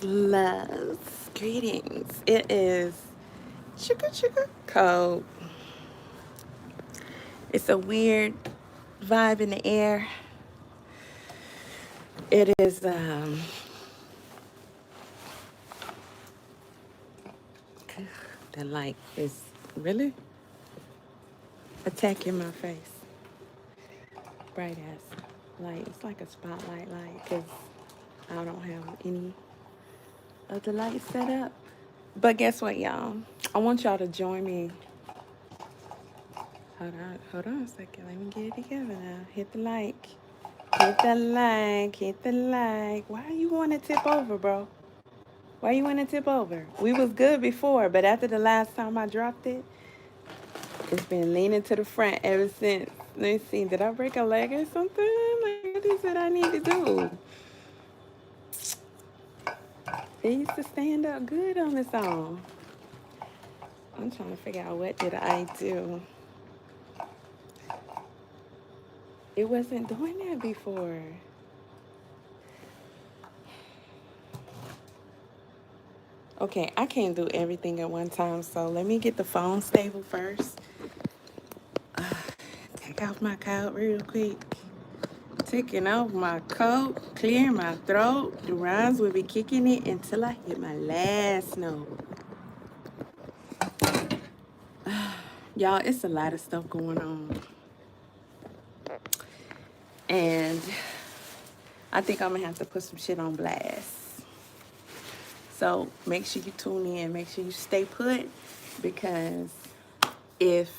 loves. Greetings. It is sugar cold. It's a weird vibe in the air. It is the light is really attacking my face. Bright ass light. It's like a spotlight light because I don't have any of the lights set up. But guess what, y'all? I want y'all to join me. Hold on a second. Let me get it together now. Hit the like. Hit the like. Hit the like. Why you want to tip over, bro? Why you want to tip over? We was good before, but after the last time I dropped it, it's been leaning to the front ever since. Let me see. Did I break a leg or something? Like, what is it I need to do? It used to stand up good on its own. I'm trying to figure out what did I do. It wasn't doing that before. Okay, I can't do everything at one time, so let me get the phone stable first. Take off my coat real quick. Taking off my coat, clearing my throat. The rhymes will be kicking it until I hit my last note. Y'all, it's a lot of stuff going on. And I think I'm gonna have to put some shit on blast. So make sure you tune in, make sure you stay put, because if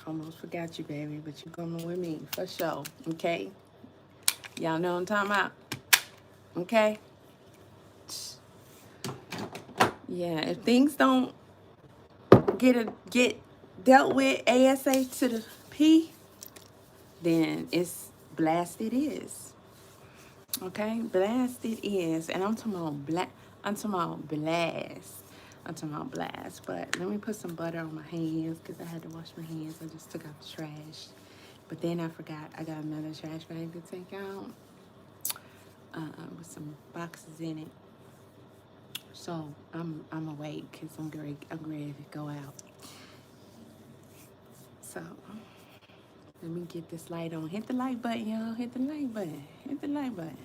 almost forgot you, baby, but you coming with me for sure, okay? Y'all know what I'm talking about, okay? Yeah, if things don't get dealt with ASA to the P, then it's blasted is. Okay, blasted is. And I'm talking about I'm talking about blast. I'm talking about blast. But let me put some butter on my hands because I had to wash my hands. I just took out the trash. But then I forgot I got another trash bag to take out with some boxes in it. So I'm awake because I'm ready to go out. So let me get this light on. Hit the like button, y'all. Hit the like button. Hit the like button.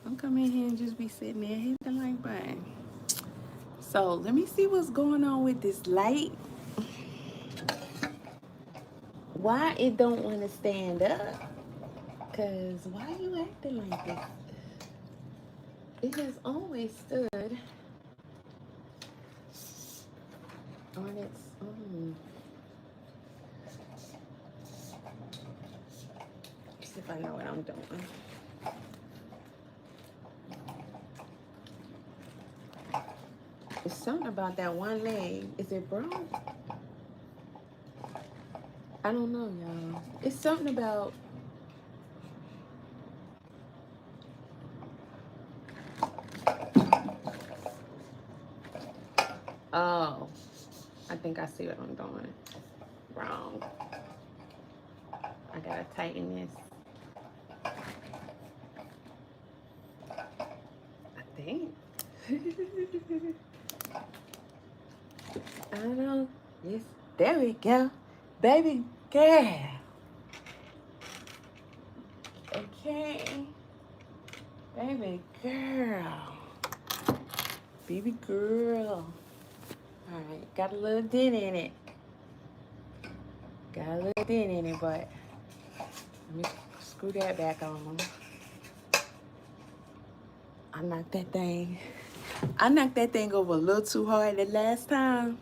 Don't come in here and just be sitting there. Hit the like button. So let me see what's going on with this light. Why it don't want to stand up? Because why you acting like this? It has always stood on its own. Let's see if I know what I'm doing. It's something about that one leg. Is it broke? I don't know, y'all. It's something about... Oh, I think I see what I'm doing. Wrong. I gotta tighten this. I think. I don't know. Yes. There we go. Baby girl. Okay. Baby girl. Baby girl. Alright. Got a little dent in it. Got a little dent in it, but let me screw that back on. I knocked that thing over a little too hard the last time.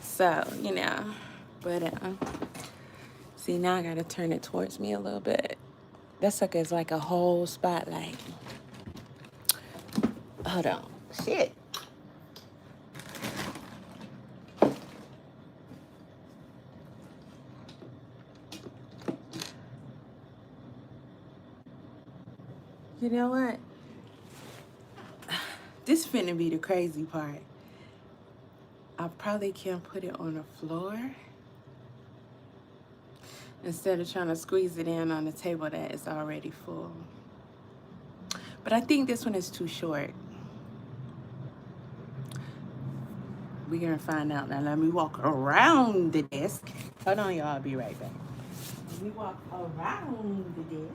So, you know. But, see, now I gotta turn it towards me a little bit. That sucker is like a whole spotlight. Hold on. Shit. You know what? This finna be the crazy part. I I probably can put it on the floor instead of trying to squeeze it in on the table that is already full. But I think this one is too short. We're gonna find out now. Let me walk around the desk. Hold on, y'all. I'll be right back. Let me walk around the desk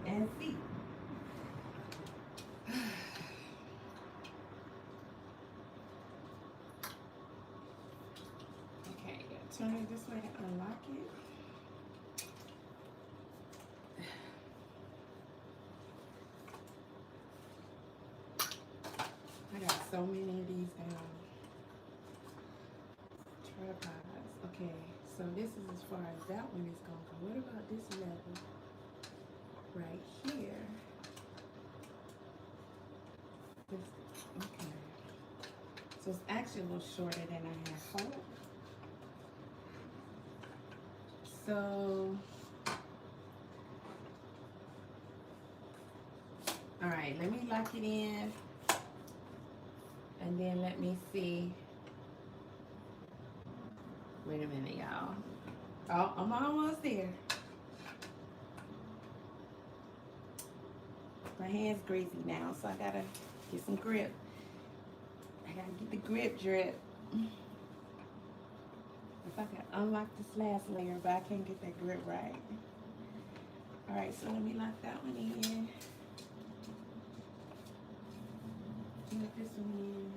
and see. Okay, turn it this way to unlock it. I got so many of these tripods. Okay, so this is as far as that one is going. But what about this level right here? Okay. So it's actually a little shorter than I had hoped. So, all right, let me lock it in. And then let me see. Wait a minute, y'all. Oh, I'm almost there. My hand's greasy now, so I gotta get some grip. I gotta get the grip drip. If I can unlock this last layer, but I can't get that grip right. All right, so let me lock that one in. Lock this one in.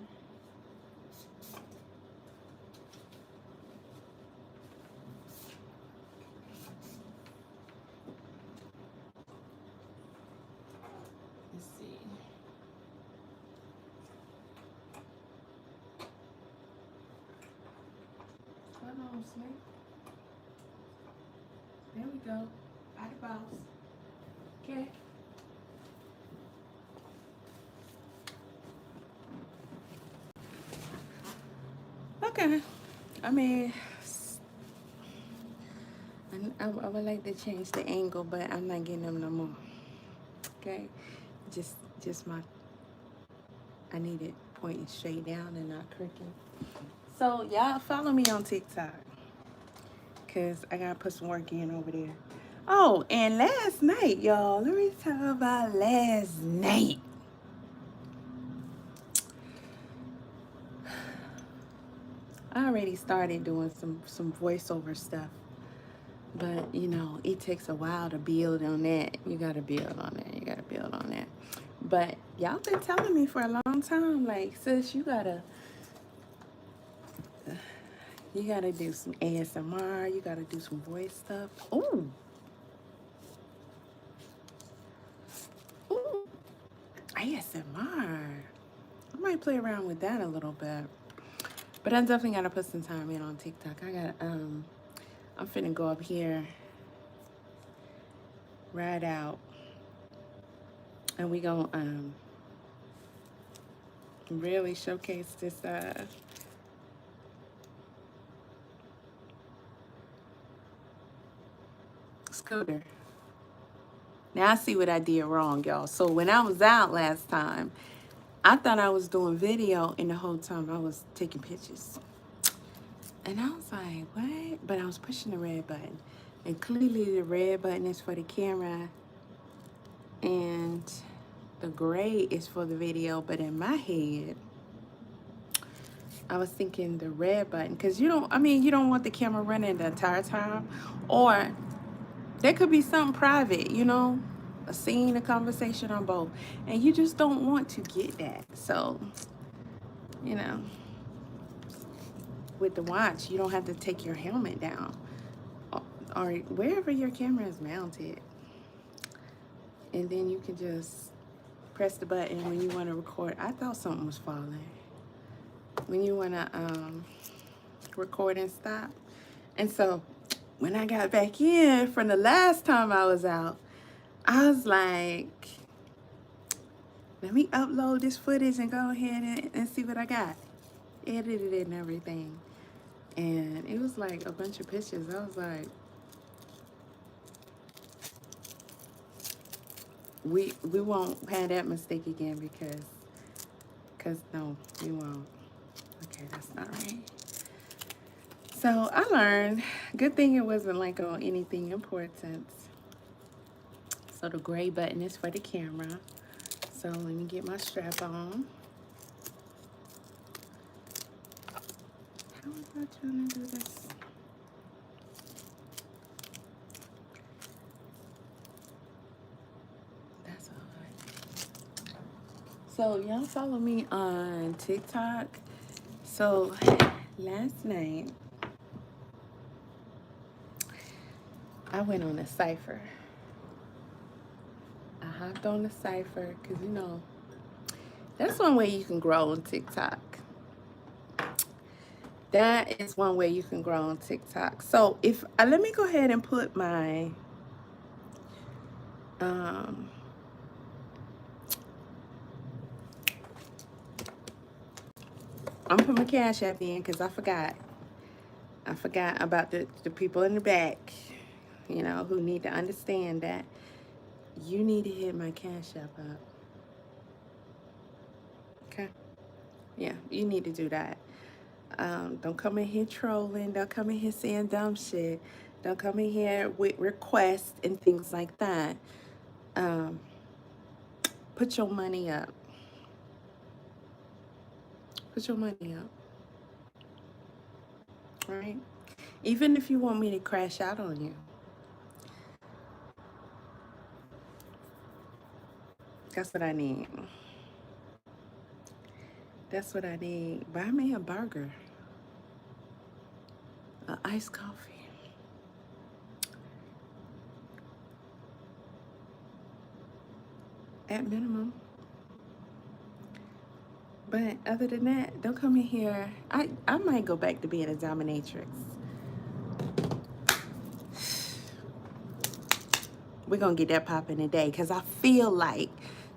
Let's see. Hold on, Snake. There we go. Out of box. Okay. Okay. I mean, I would like to change the angle, but I'm not getting them no more. Okay. Just my, I need it pointing straight down and not crooked. So y'all follow me on TikTok, cause I gotta put some work in over there. Oh, and last night, y'all, let me talk about last night. I already started doing some voiceover stuff, but you know, it takes a while to build on that. You gotta build on that. You gotta build on that. But y'all been telling me for a long time, like, sis, you gotta do some ASMR. You gotta do some voice stuff. Ooh. Ooh. ASMR. I might play around with that a little bit. But I definitely gotta put some time in on TikTok. I got I'm finna go up here right out, and we gonna really showcase this scooter. Now I see what I did wrong, y'all. So when I was out last time, I thought I was doing video, and the whole time I was taking pictures. And I was like, what? But I was pushing the red button. And clearly the red button is for the camera and the gray is for the video. But in my head, I was thinking the red button, because you don't want the camera running the entire time. Or there could be something private, you know, a scene, a conversation on both. And you just don't want to get that. So, you know, with the watch, you don't have to take your helmet down or wherever your camera is mounted. And then you can just press the button when you want to record. I thought something was falling. When you want to record and stop. And so when I got back in from the last time I was out, I was like, let me upload this footage and go ahead and see what I got. Edited it and everything. And it was like a bunch of pictures. I was like, we won't have that mistake again, because no, we won't. Okay. Okay, that's not right. So I learned, good thing it wasn't like on anything important. So the gray button is for the camera. So let me get my strap on. How was I trying to do this? That's all right. So y'all follow me on TikTok. So last night, I went on a cipher. I hopped on the cipher because, you know, that's one way you can grow on TikTok. That is one way you can grow on TikTok. So if let me go ahead and put my I'm put my Cash App in because I forgot. I forgot about the people in the back, you know, who need to understand that you need to hit my Cash App up. Okay? Yeah, you need to do that. Don't come in here trolling. Don't come in here saying dumb shit. Don't come in here with requests and things like that. Put your money up. Put your money up. All right? Even if you want me to crash out on you. That's what I need. That's what I need. Buy me a burger. An iced coffee. At minimum. But other than that, don't come in here. I might go back to being a dominatrix. We're going to get that popping today because I feel like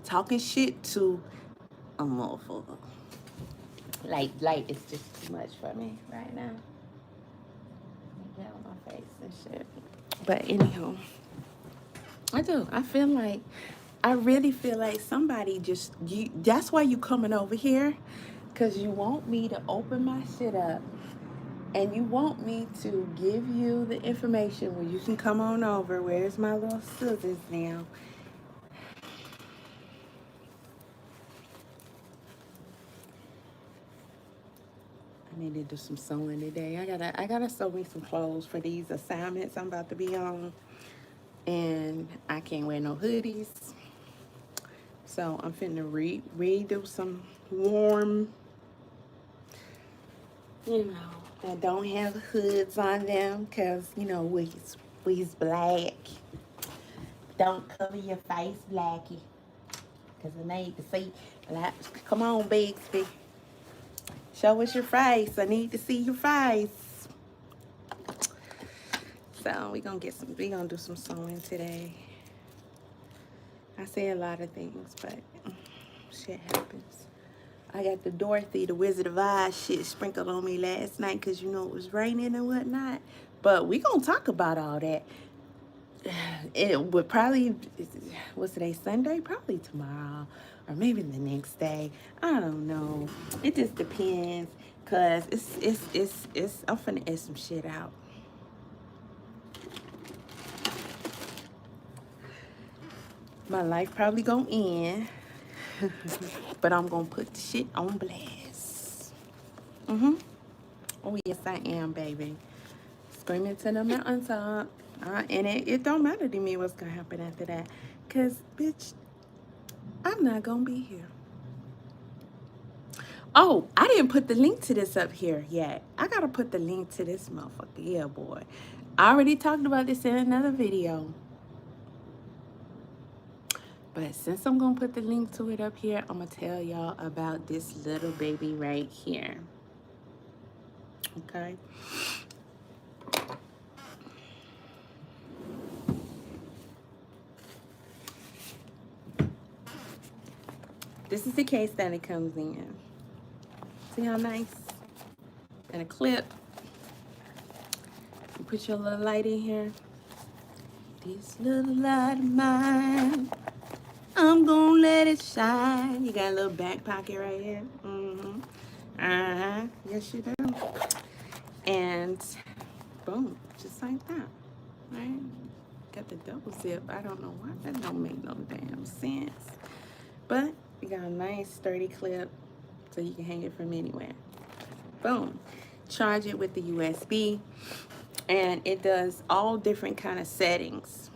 talking shit to a motherfucker. Light is just too much for me right now. Get on my face and shit. But anywho, I really feel like somebody just, that's why you coming over here, because you want me to open my shit up and you want me to give you the information where you can come on over. Where's my little scissors now? I need to do some sewing today. I gotta sew me some clothes for these assignments I'm about to be on. And I can't wear no hoodies. So I'm finna redo some warm, you know, that don't have hoods on them, cause you know we's black. Don't cover your face, blackie, cause I need to see. Come on, Bixby, show us your face. I need to see your face. So we gonna do some sewing today. I say a lot of things, but shit happens. I got the Dorothy, the Wizard of Oz shit sprinkled on me last night because, you know, it was raining and whatnot. But we going to talk about all that. It would probably, what's today, Sunday? Probably tomorrow or maybe the next day. I don't know. It just depends because I'm finna edit some shit out. My life probably gonna end. But I'm gonna put the shit on blast. Oh yes, I am, baby. Screaming to the mountaintop. And it don't matter to me what's gonna happen after that. Cause bitch, I'm not gonna be here. Oh, I didn't put the link to this up here yet. I gotta put the link to this motherfucker. Yeah, boy. I already talked about this in another video. But since I'm going to put the link to it up here, I'm going to tell y'all about this little baby right here. Okay? This is the case that it comes in. See how nice? And a clip. You put your little light in here. This little light of mine, I'm gonna let it shine. You got a little back pocket right here. All Yes, you do. And boom, just like that, right? Got the double zip. I don't know why that don't make no damn sense. But you got a nice sturdy clip so you can hang it from anywhere. Boom. Charge it with the USB, and it does all different kind of settings.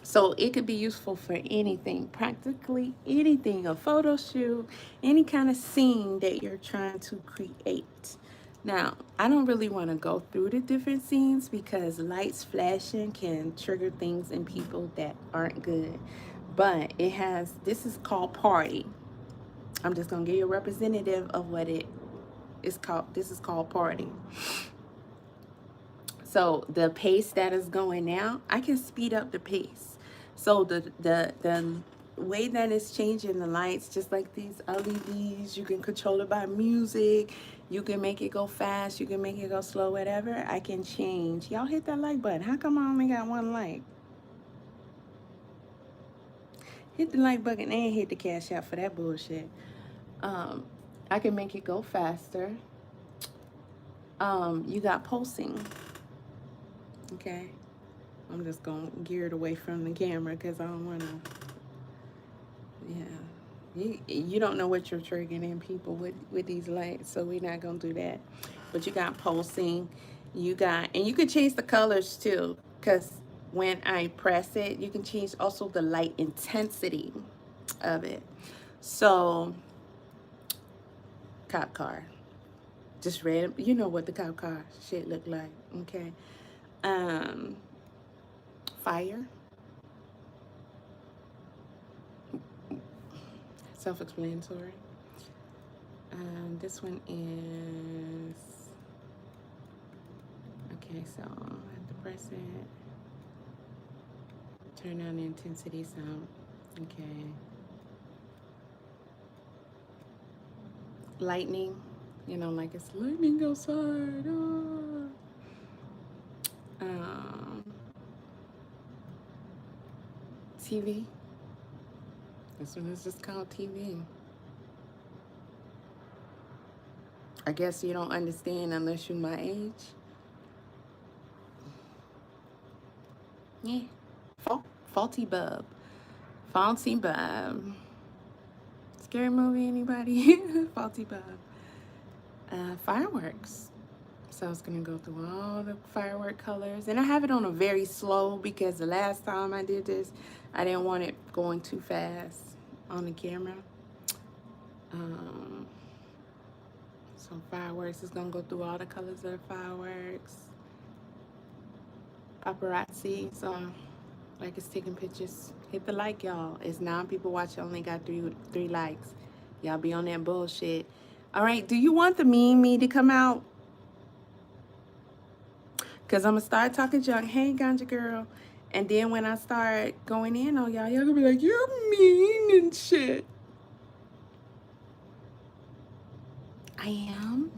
So it could be useful for anything, practically anything, a photo shoot, any kind of scene that you're trying to create. Now, I don't really want to go through the different scenes because lights flashing can trigger things in people that aren't good. But it has, this is called Party. I'm just going to give you a representative of what it is called. This is called Party. So the pace that is going now, I can speed up the pace. So the way that it's changing the lights, just like these LEDs, you can control it by music. You can make it go fast. You can make it go slow, whatever. I can change. Y'all hit that like button. How come I only got one like? Hit the like button and hit the Cash App for that bullshit. I can make it go faster. You got pulsing. Okay. I'm just going to gear it away from the camera because I don't want to, yeah. You don't know what you're triggering in people with these lights, so we're not going to do that. But you got pulsing. You got, and you can change the colors too, because when I press it, you can change also the light intensity of it. So, cop car. Just random, you know what the cop car shit look like, okay? Fire. Self-explanatory. This one is, okay, so I have to press it. Turn on the intensity sound. Okay. Lightning, you know, like it's lightning outside. TV. This one is just called TV. I guess you don't understand unless you're my age. Yeah. Faulty bulb. Faulty bulb. Scary movie, anybody? Faulty bulb. Fireworks. So it's gonna go through all the firework colors. And I have it on a very slow because the last time I did this, I didn't want it going too fast on the camera. So fireworks is gonna go through all the colors of the fireworks. Paparazzi, so like it's taking pictures. Hit the like, y'all. It's 9 people watching, only got three likes. Y'all be on that bullshit. All right, do you want the mean me to come out? Because I'm gonna start talking junk. Hey, ganja girl. And then when I start going in on y'all, y'all gonna be like, you're mean and shit. I am.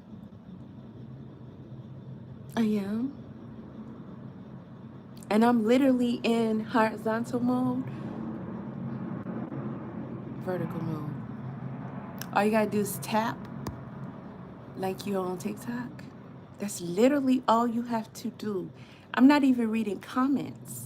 And I'm literally in horizontal mode, vertical mode. All you gotta do is tap like you're on TikTok. That's literally all you have to do. I'm not even reading comments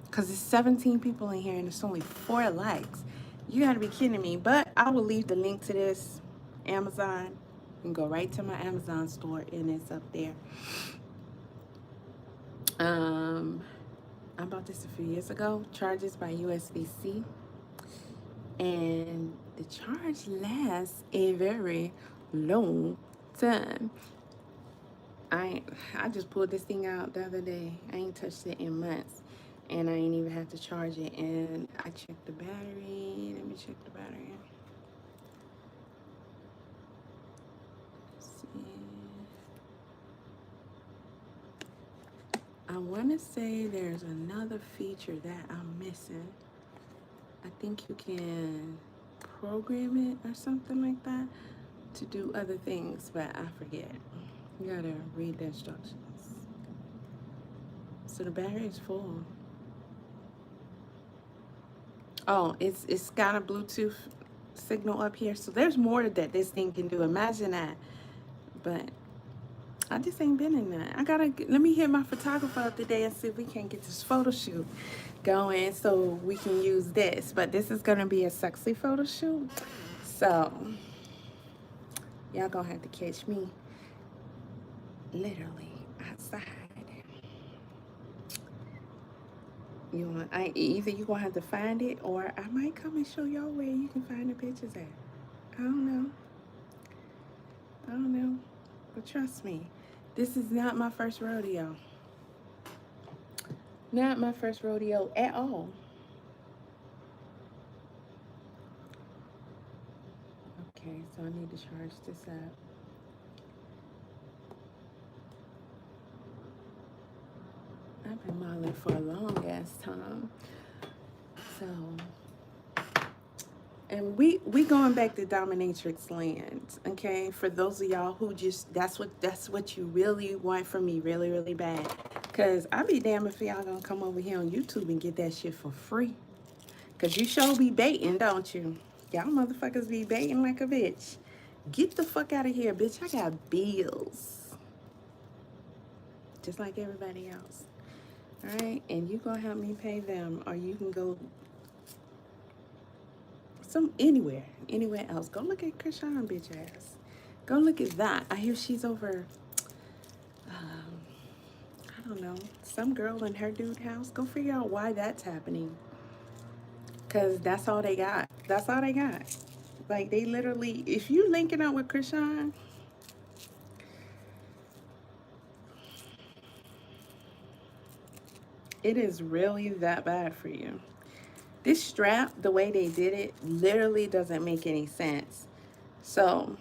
because there's 17 people in here and there's only 4 likes. You gotta be kidding me. But I will leave the link to this Amazon. You can go right to my Amazon store and it's up there. I bought this a few years ago. Charges by USB-C. And the charge lasts a very long time. I just pulled this thing out the other day. I ain't touched it in months. And I ain't even have to charge it. And I checked the battery. Let me check the battery. Let's see. I want to say there's another feature that I'm missing. I think you can program it or something like that to do other things, but I forget. You gotta read the instructions. So the battery is full. Oh, it's got a Bluetooth signal up here. So there's more that this thing can do. Imagine that. But I just ain't been in that. Let me hit my photographer up today and see if we can get this photo shoot going so we can use this. But this is going to be a sexy photo shoot. So y'all gonna have to catch me literally outside. Either you gonna have to find it, or I might come and show y'all where you can find the pictures at. I don't know. But trust me, this is not my first rodeo. Not my first rodeo at all. Okay, so I need to charge this up. I've been modeling for a long ass time. So, and we going back to dominatrix land, okay? For those of y'all who just that's what you really want from me, really, really bad. Cause I be damn if y'all gonna come over here on YouTube and get that shit for free. Cause you sure be baiting, don't you? Y'all motherfuckers be baiting like a bitch. Get the fuck out of here, bitch. I got bills. Just like everybody else. Alright? And you gonna help me pay them, or you can go anywhere else. Go look at Krishan, bitch ass. Go look at that. I hear she's over I don't know, some girl in her dude house. Go figure out why that's happening. Cause that's all they got. That's all they got. Like, they literally, if you linking up with Krishan, it is really that bad for you. This strap, the way they did it, literally doesn't make any sense. So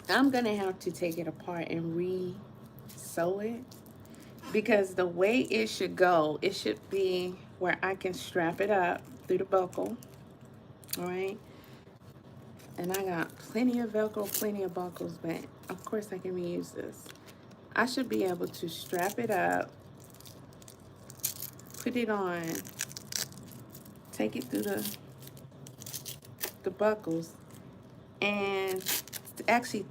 I'm gonna have to take it apart and re-sew it, because the way it should go, it should be where I can strap it up through the buckle. All right. And I got plenty of Velcro, plenty of buckles, but of course I can reuse this. I should be able to strap it up, put it on, take it through the buckles, and actually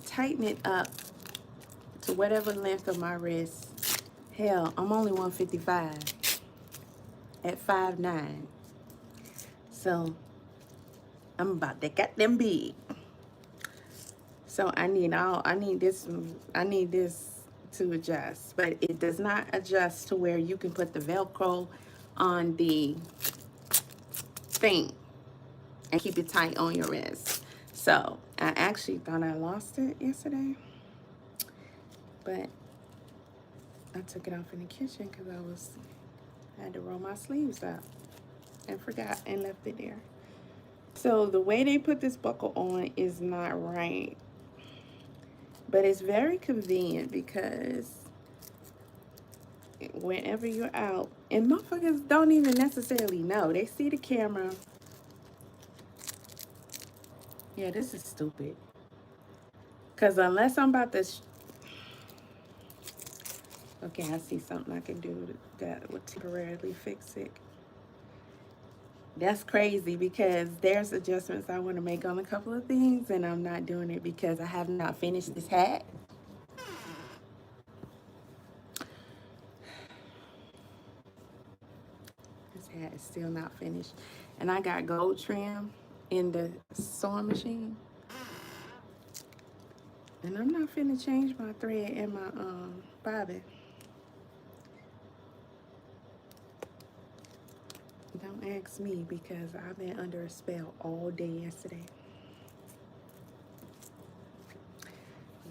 tighten it up to whatever length of my wrist. Hell, I'm only 155 at 5'9". So I'm about to get them big. So I need this to adjust, but it does not adjust to where you can put the Velcro on the thing and keep it tight on your wrist. So I actually thought I lost it yesterday, but I took it off in the kitchen because I had to roll my sleeves up and forgot and left it there. So the way they put this buckle on is not right, but it's very convenient because whenever you're out, and motherfuckers don't even necessarily know. They see the camera. Yeah, this is stupid. Because unless I'm about to... Okay, I see something I can do that would temporarily fix it. That's crazy because there's adjustments I want to make on a couple of things, and I'm not doing it because I have not finished this hat. This hat is still not finished. And I got gold trim in the sewing machine. And I'm not finna change my thread and my bobbin. Don't ask me because I've been under a spell all day yesterday.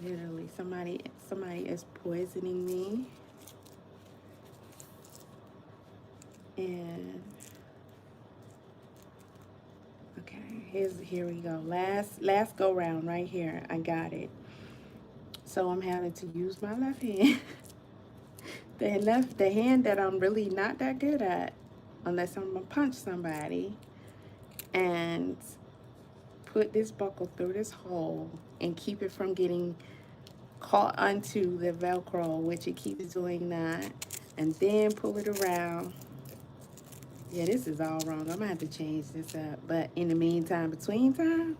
Literally, somebody is poisoning me. And okay, here we go. Last go round right here. I got it. So I'm having to use my left hand. the hand that I'm really not that good at, unless I'm gonna punch somebody, and put this buckle through this hole and keep it from getting caught onto the Velcro, which it keeps doing that, and then pull it around Yeah, this is all wrong. I'm gonna have to change this up. But in the meantime, between time,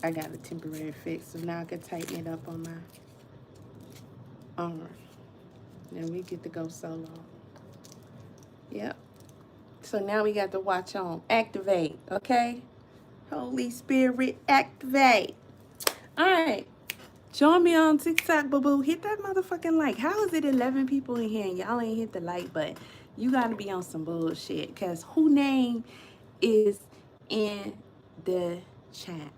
I got a temporary fix. So now I can tighten it up on my arm. Then we get to go solo. Yep. So now we got to watch on. Activate, okay? Holy Spirit, activate. All right. Join me on TikTok, boo-boo. Hit that motherfucking like. How is it 11 people in here and y'all ain't hit the like button? You got to be on some bullshit. Because who name is in the chat?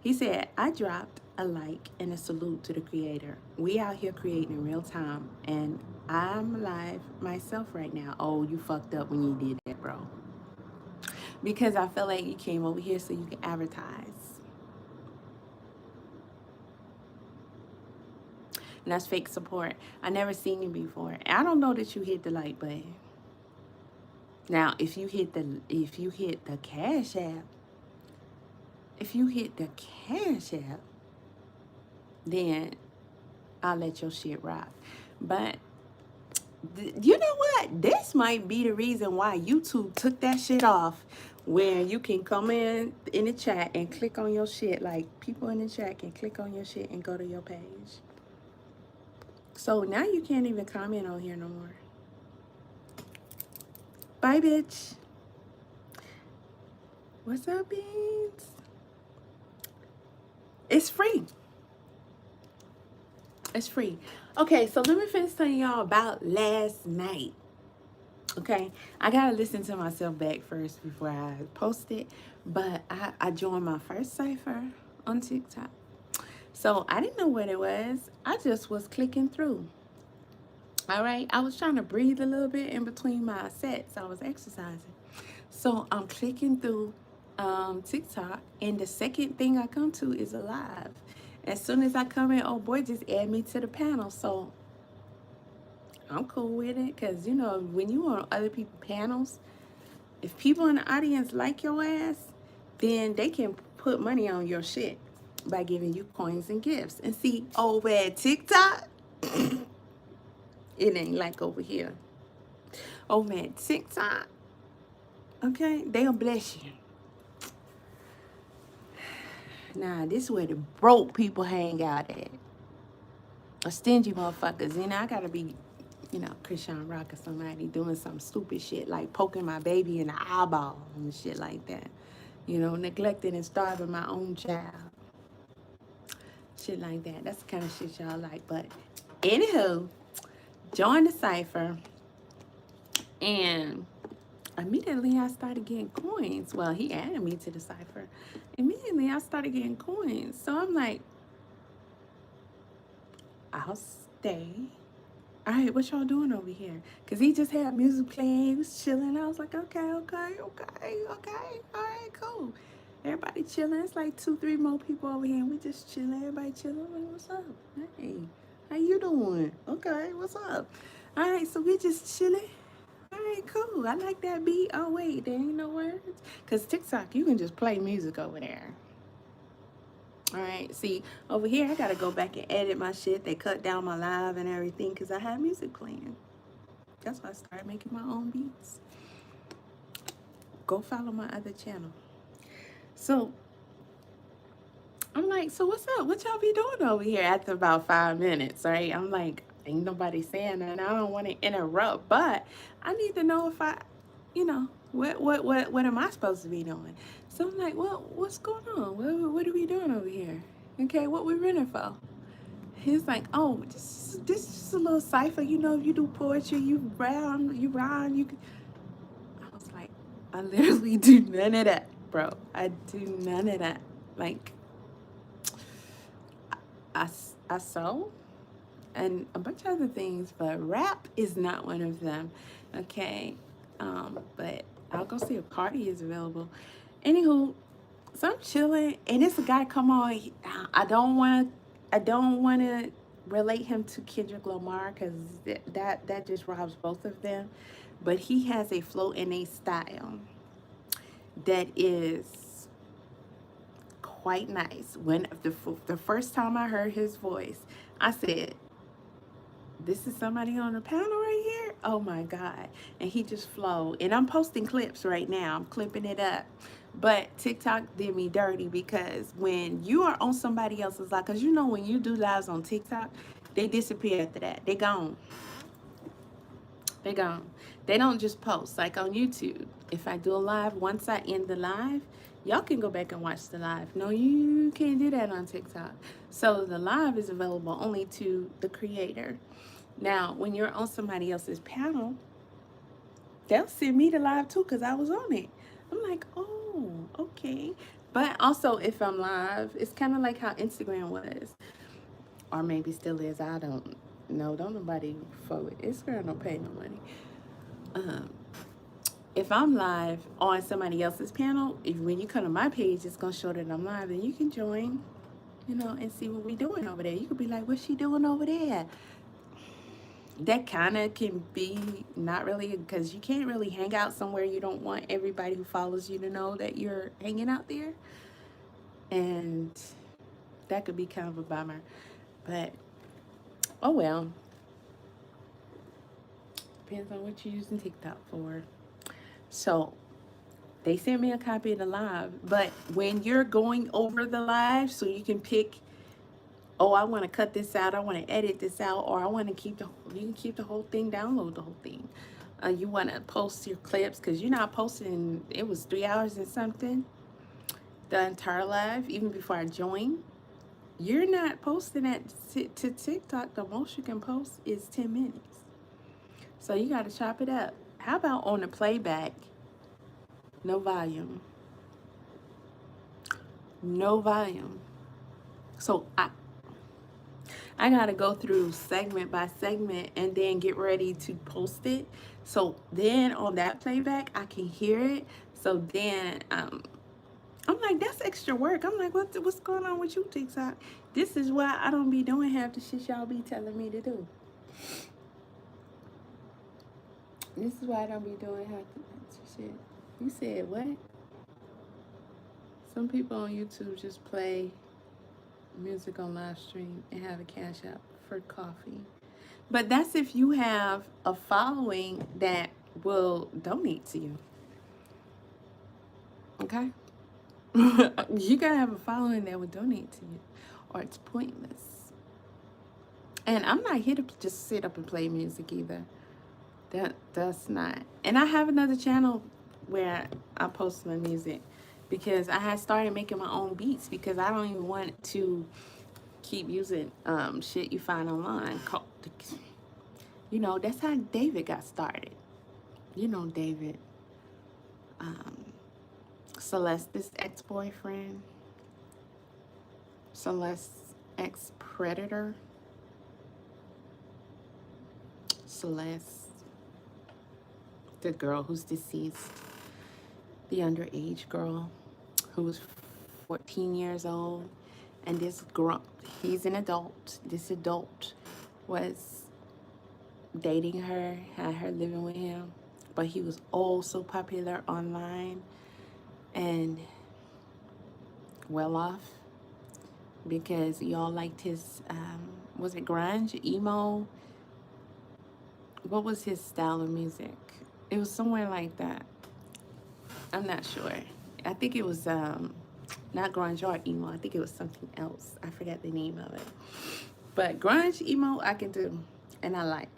He said, I dropped a like and a salute to the creator. We out here creating in real time. And I'm live myself right now. Oh, you fucked up when you did that, bro. Because I felt like you came over here so you can advertise. And that's fake support. I never seen you before. I don't know that you hit the like button. Now, if you hit the Cash App, then I'll let your shit rock. But you know what? This might be the reason why YouTube took that shit off, where you can come in the chat and click on your shit. Like, people in the chat can click on your shit and go to your page. So now you can't even comment on here no more. Bye, bitch. What's up, beans? It's free. It's free. Okay, so let me finish telling y'all about last night. Okay, I gotta listen to myself back first before I post it. But I joined my first cipher on TikTok. So I didn't know what it was. I just was clicking through. All right, I was trying to breathe a little bit in between my sets. I was exercising. So I'm clicking through TikTok, and the second thing I come to is a live. As soon as I come in, oh boy, just add me to the panel. So I'm cool with it, because you know, when you on other people's panels, if people in the audience like your ass, then they can put money on your shit by giving you coins and gifts. And see, over at TikTok, it ain't like over here. Over at TikTok, okay, they'll bless you. Nah, this is where the broke people hang out at. Or stingy motherfuckers. You know, I gotta be, you know, Christian Rock or somebody doing some stupid shit like poking my baby in the eyeball and shit like that. You know, neglecting and starving my own child. Shit like that. That's the kind of shit y'all like. But anywho, join the cipher, and immediately I started getting coins. Well, he added me to the cipher. Immediately I started getting coins. So I'm like, I'll stay. All right, what y'all doing over here? Because he just had music playing. He was chilling. I was like, okay. All right, cool. Everybody chilling. It's like 2-3 more people over here, and we just chilling. Everybody chilling. I'm like, what's up? Hey, how you doing? Okay, what's up? All right, so we just chilling. All right, cool. I like that beat. Oh, wait, there ain't no words? Because TikTok, you can just play music over there. All right, see, over here, I got to go back and edit my shit. They cut down my live and everything because I had music playing. That's why I started making my own beats. Go follow my other channel. So, I'm like, so what's up? What y'all be doing over here after about 5 minutes, right? I'm like, ain't nobody saying that. I don't want to interrupt, but I need to know if I, you know, what am I supposed to be doing? So I'm like, well, what's going on? What are we doing over here? Okay, what we running for? He's like, oh, this is just a little cipher. You know, if you do poetry, you rhyme, you can. I was like, I literally do none of that, bro. I do none of that. Like, I sew and a bunch of other things, but rap is not one of them. Okay, but I'll go see if Cardi is available. Anywho, so I'm chilling, and this guy come on. I don't want to relate him to Kendrick Lamar, because that just robs both of them. But he has a flow and a style that is quite nice. When the first time I heard his voice, I said, this is somebody on the panel right here. Oh my God. And he just flowed. And I'm posting clips right now. I'm clipping it up. But TikTok did me dirty because when you are on somebody else's live, because you know when you do lives on TikTok, they disappear after that. They gone. They gone. They don't just post like on YouTube. If I do a live, once I end the live, y'all can go back and watch the live. No, you can't do that on TikTok. So the live is available only to the creator. Now, when you're on somebody else's panel, they'll send me the live too because I was on it. I'm like, oh, okay. But also, if I'm live, it's kind of like how Instagram was, or maybe still is. I don't know. Don't nobody follow it. Instagram don't pay no money. If I'm live on somebody else's panel, when you come to my page, it's gonna show that I'm live, and you can join, and see what we doing over there. You could be like, what's she doing over there? That kind of can be not really, because you can't really hang out somewhere you don't want everybody who follows you to know that you're hanging out there. And that could be kind of a bummer. But, oh well. Depends on what you're using TikTok for. So, they sent me a copy of the live. But when you're going over the live, so you can pick, oh, I want to cut this out, I want to edit this out, or I want to keep you can keep the whole thing, download the whole thing. You want to post your clips, because you're not posting, it was 3 hours and something, the entire live, even before I joined. You're not posting that to TikTok. The most you can post is 10 minutes. So you got to chop it up. How about on the playback, no volume? No volume. So I gotta go through segment by segment and then get ready to post it. So then on that playback, I can hear it. So then I'm like, that's extra work. I'm like, what's going on with you, TikTok? This is why I don't be doing half the shit y'all be telling me to do. This is why I don't be doing half the shit. You said what? Some people on YouTube just play music on live stream and have a Cash App for coffee. But that's if you have a following that will donate to you. Okay? You gotta have a following that will donate to you, or it's pointless. And I'm not here to just sit up and play music either. That's not. And I have another channel where I post my music, because I had started making my own beats, because I don't even want to keep using shit you find online. That's how David got started. David, Celeste's ex-boyfriend, Celeste's ex-predator, Celeste, the girl who's deceased, the underage girl who was 14 years old, and this girl, he's an adult. This adult was dating her, had her living with him, but he was so popular online and well off, because y'all liked his, was it grunge, emo? What was his style of music? It was somewhere like that. I'm not sure. I think it was not grunge or emo. I think it was something else. I forgot the name of it. But grunge, emo, I can do, and I like.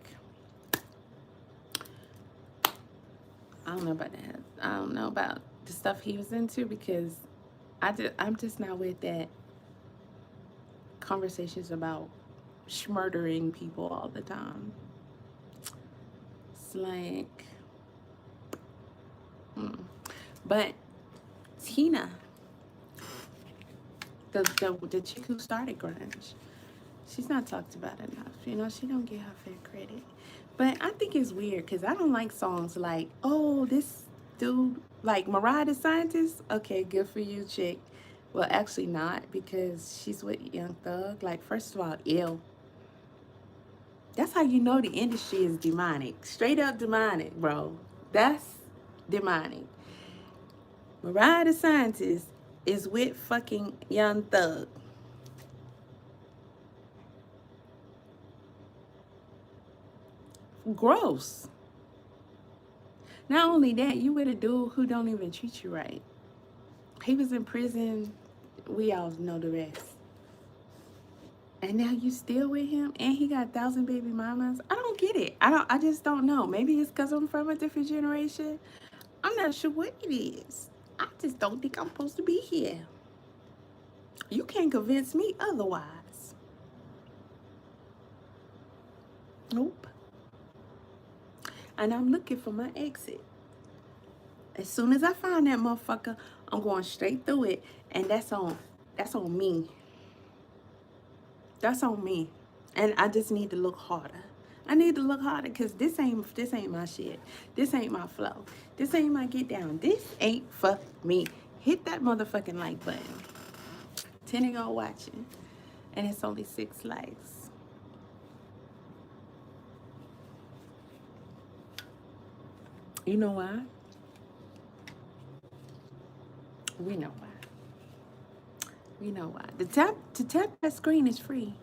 I don't know about that. I don't know about the stuff he was into, because I'm just not with that conversations about murdering people all the time. It's like, But Tina, the chick who started grunge, she's not talked about enough. She don't get her fair credit. But I think it's weird, because I don't like songs like, oh, this dude, like Mariah the Scientist. Okay, good for you, chick. Well, actually not, because she's with Young Thug. Like, first of all, ill. That's how you know the industry is demonic. Straight up demonic, bro. That's demonic. Mariah the Scientist is with fucking Young Thug. Gross. Not only that, you with a dude who don't even treat you right. He was in prison. We all know the rest. And now you still with him, and he got 1,000 baby mamas. I don't get it. I just don't know. Maybe it's because I'm from a different generation. I'm not sure what it is. I just don't think I'm supposed to be here. You can't convince me otherwise. Nope. And I'm looking for my exit. As soon as I find that motherfucker, I'm going straight through it, and that's on me. That's on me. And I just need to look harder. I need to look harder because this ain't my shit. This ain't my flow. This ain't my get down. This ain't for me. Hit that motherfucking like button. 10 of y'all watching. And it's only 6 likes. You know why? We know why. We know why. To tap that screen is free.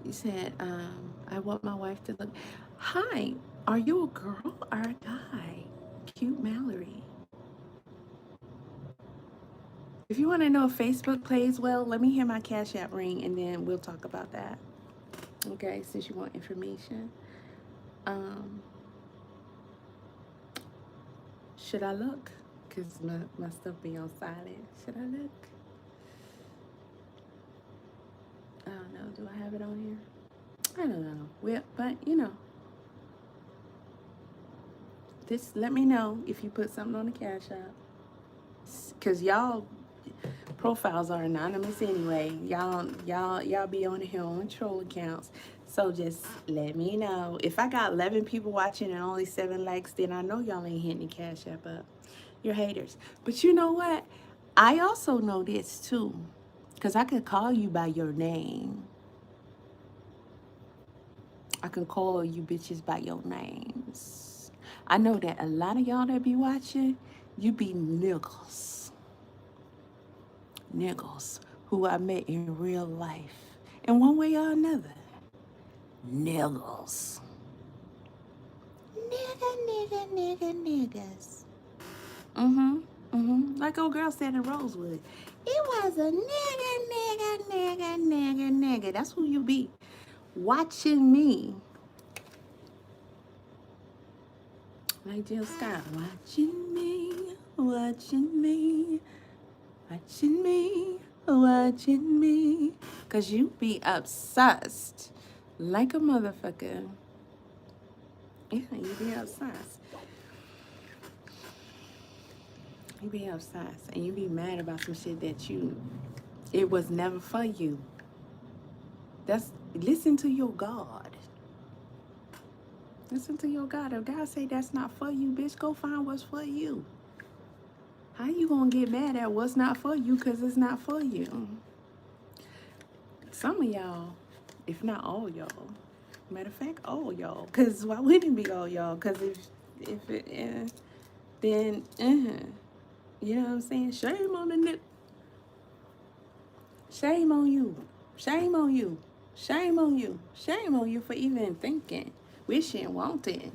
You said, I want my wife to look. Hi, are you a girl or a guy? Cute Mallory. If you want to know if Facebook plays well, let me hear my Cash App ring and then we'll talk about that. Okay, since you want information. Should I look? Because my stuff be on silent. Should I look? I don't know. Do I have it on here? I don't know. Well, but you know. Just let me know if you put something on the Cash App. Because y'all profiles are anonymous anyway. Y'all be on here on troll accounts. So just let me know. If I got 11 people watching and only 7 likes, then I know y'all ain't hitting the Cash App up. You're haters. But you know what? I also know this too. Because I could call you by your name. I can call you bitches by your names. I know that a lot of y'all that be watching, you be niggas. Niggas who I met in real life. In one way or another. Niggas. Niggas. Like old girl said in Rosewood. It was a nigga. That's who you be. Watching me. Like Jill Scott. Watching me. Cause you be obsessed. Like a motherfucker. Yeah, you be obsessed. You be obsessed and you be mad about some shit that it was never for you. Listen to your God. Listen to your God. If God say that's not for you, bitch, go find what's for you. How you gonna get mad at what's not for you because it's not for you? Some of y'all, if not all y'all, matter of fact, all y'all, because why wouldn't it be all y'all? Because if it, then, you know what I'm saying? Shame on the nip. Shame on you. Shame on you. Shame on you. Shame on you for even thinking, wishing, wanting.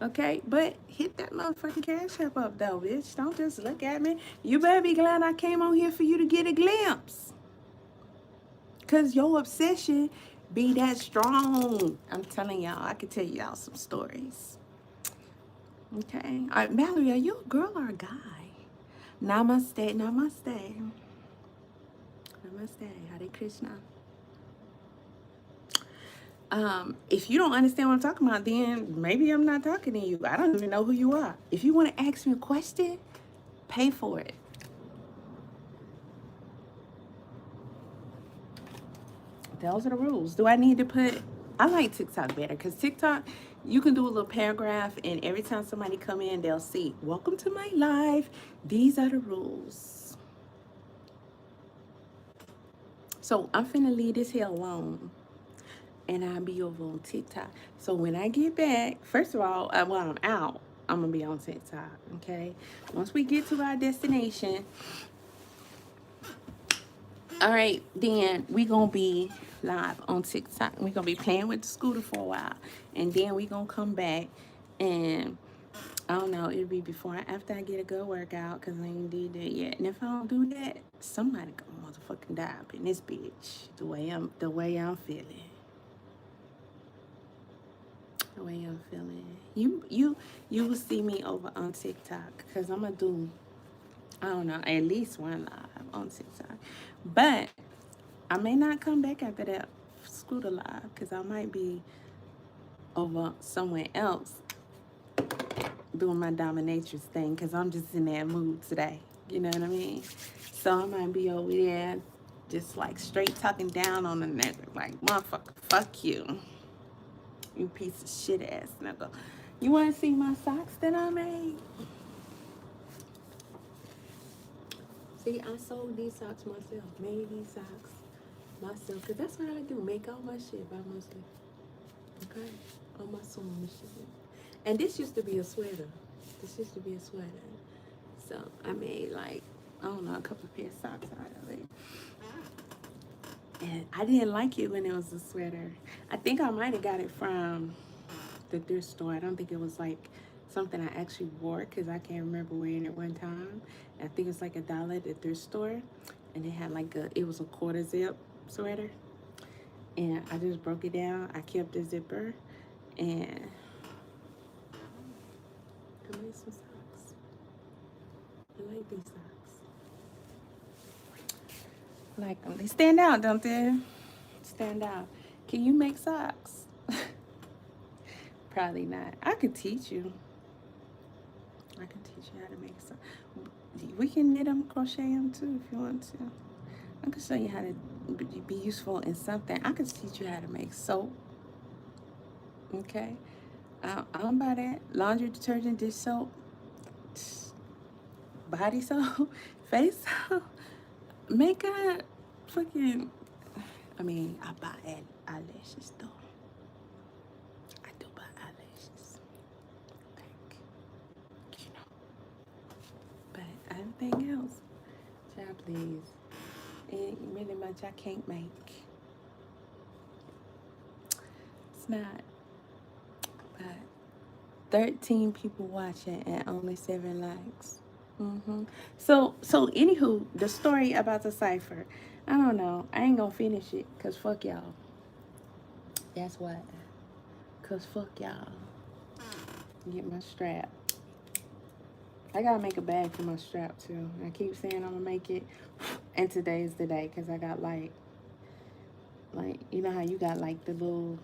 Okay? But hit that motherfucking Cash App up, though, bitch. Don't just look at me. You better be glad I came on here for you to get a glimpse. Because your obsession be that strong. I'm telling y'all, I could tell y'all some stories. Okay? All right, Mallory, are you a girl or a guy? Namaste, namaste. Namaste, Hare Krishna. If you don't understand what I'm talking about, then maybe I'm not talking to you. I don't even know who you are. If you want to ask me a question, pay for it. Those are the rules. Do I need to put... I like TikTok better because TikTok, you can do a little paragraph and every time somebody come in, they'll see, welcome to my life. These are the rules. So I'm finna leave this here alone. And I'll be over on TikTok. So when I get back, first of all, while I'm out, I'm going to be on TikTok, okay? Once we get to our destination, All right, then we gonna be live on TikTok. We gonna be playing with the scooter for a while, and then we gonna come back, and I don't know. It'll be before or after I get a good workout, cause I ain't did that yet. And if I don't do that, somebody gonna motherfucking die up in this bitch. The way I'm feeling. The way I'm feeling. You will see me over on TikTok, cause I'm gonna do, I don't know, at least one live on TikTok, but I may not come back after that scooter live, because I might be over somewhere else doing my dominatrix thing, because I'm just in that mood today. You know what I mean? So I might be over there just like straight talking down on the nigga. Like, motherfucker, fuck you. You piece of shit ass nigga. You want to see my socks that I made? See, I sold these socks myself. Made these socks myself, because that's what I do, make all my shit by myself. Okay, on my sewing machine. And this used to be a sweater. So I made like, I don't know, a couple of pair of socks out of it. And I didn't like it when it was a sweater. I think I might have got it from the thrift store. I don't think it was like something I actually wore, because I can't remember wearing it one time. I think it's like $1 at the thrift store, and it had like it was a quarter zip sweater, and I just broke it down. I kept the zipper, and I made some socks. I like these socks. I like them. They stand out, don't they? Stand out. Can you make socks? Probably not. I could teach you. I can teach you how to make socks. We can knit them, crochet them too if you want to. I can show you how to be useful in something. I can teach you how to make soap. Okay? I don't buy that. Laundry detergent, dish soap, body soap, face soap, makeup, fucking. I mean, I buy eyelashes though. I do buy eyelashes. Like, you know. But everything else, child, please. Ain't really much I can't make. It's not. But 13 people watching and only 7 likes. So anywho, the story about the cipher. I don't know. I ain't gonna finish it, cause fuck y'all. That's what. Cause fuck y'all. Get my strap. I gotta make a bag for my strap too. I keep saying I'm gonna make it, and today's the day, cause I got like you know how you got like the little,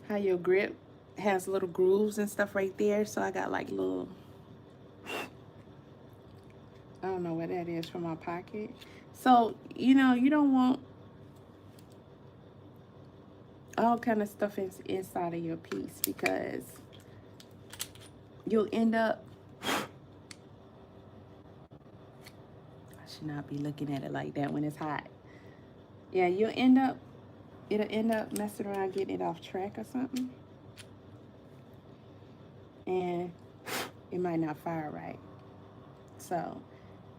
how your grip has little grooves and stuff right there. So I got like little, I don't know what that is, for my pocket. So, you know, you don't want all kind of stuff inside of your piece, because you'll end up, I should not be looking at it like that when it's hot. Yeah, it'll end up messing around, getting it off track or something. And it might not fire right. So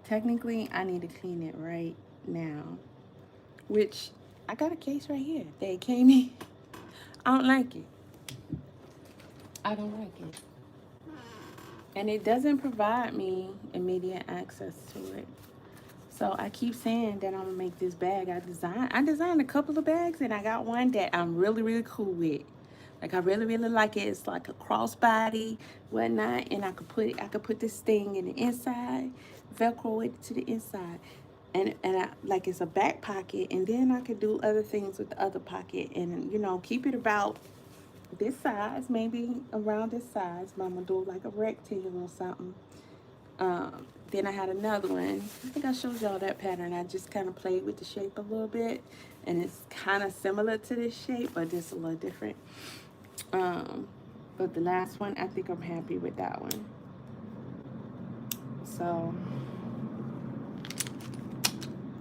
technically I need to clean it right now, which I got a case right here. They came in. I don't like it. I don't like it. And it doesn't provide me immediate access to it. So I keep saying that I'm gonna make this bag. I designed a couple of bags, and I got one that I'm really, really cool with. Like, I really, really like it. It's like a crossbody, whatnot, and I could put this thing in the inside, Velcro it to the inside, and I, like, it's a back pocket, and then I could do other things with the other pocket, and you know, keep it about this size, maybe around this size. But I'm gonna do like a rectangle or something. Then I had another one. I think I showed y'all that pattern. I just kind of played with the shape a little bit, and it's kind of similar to this shape, but just a little different. But the last one, I think I'm happy with that one. So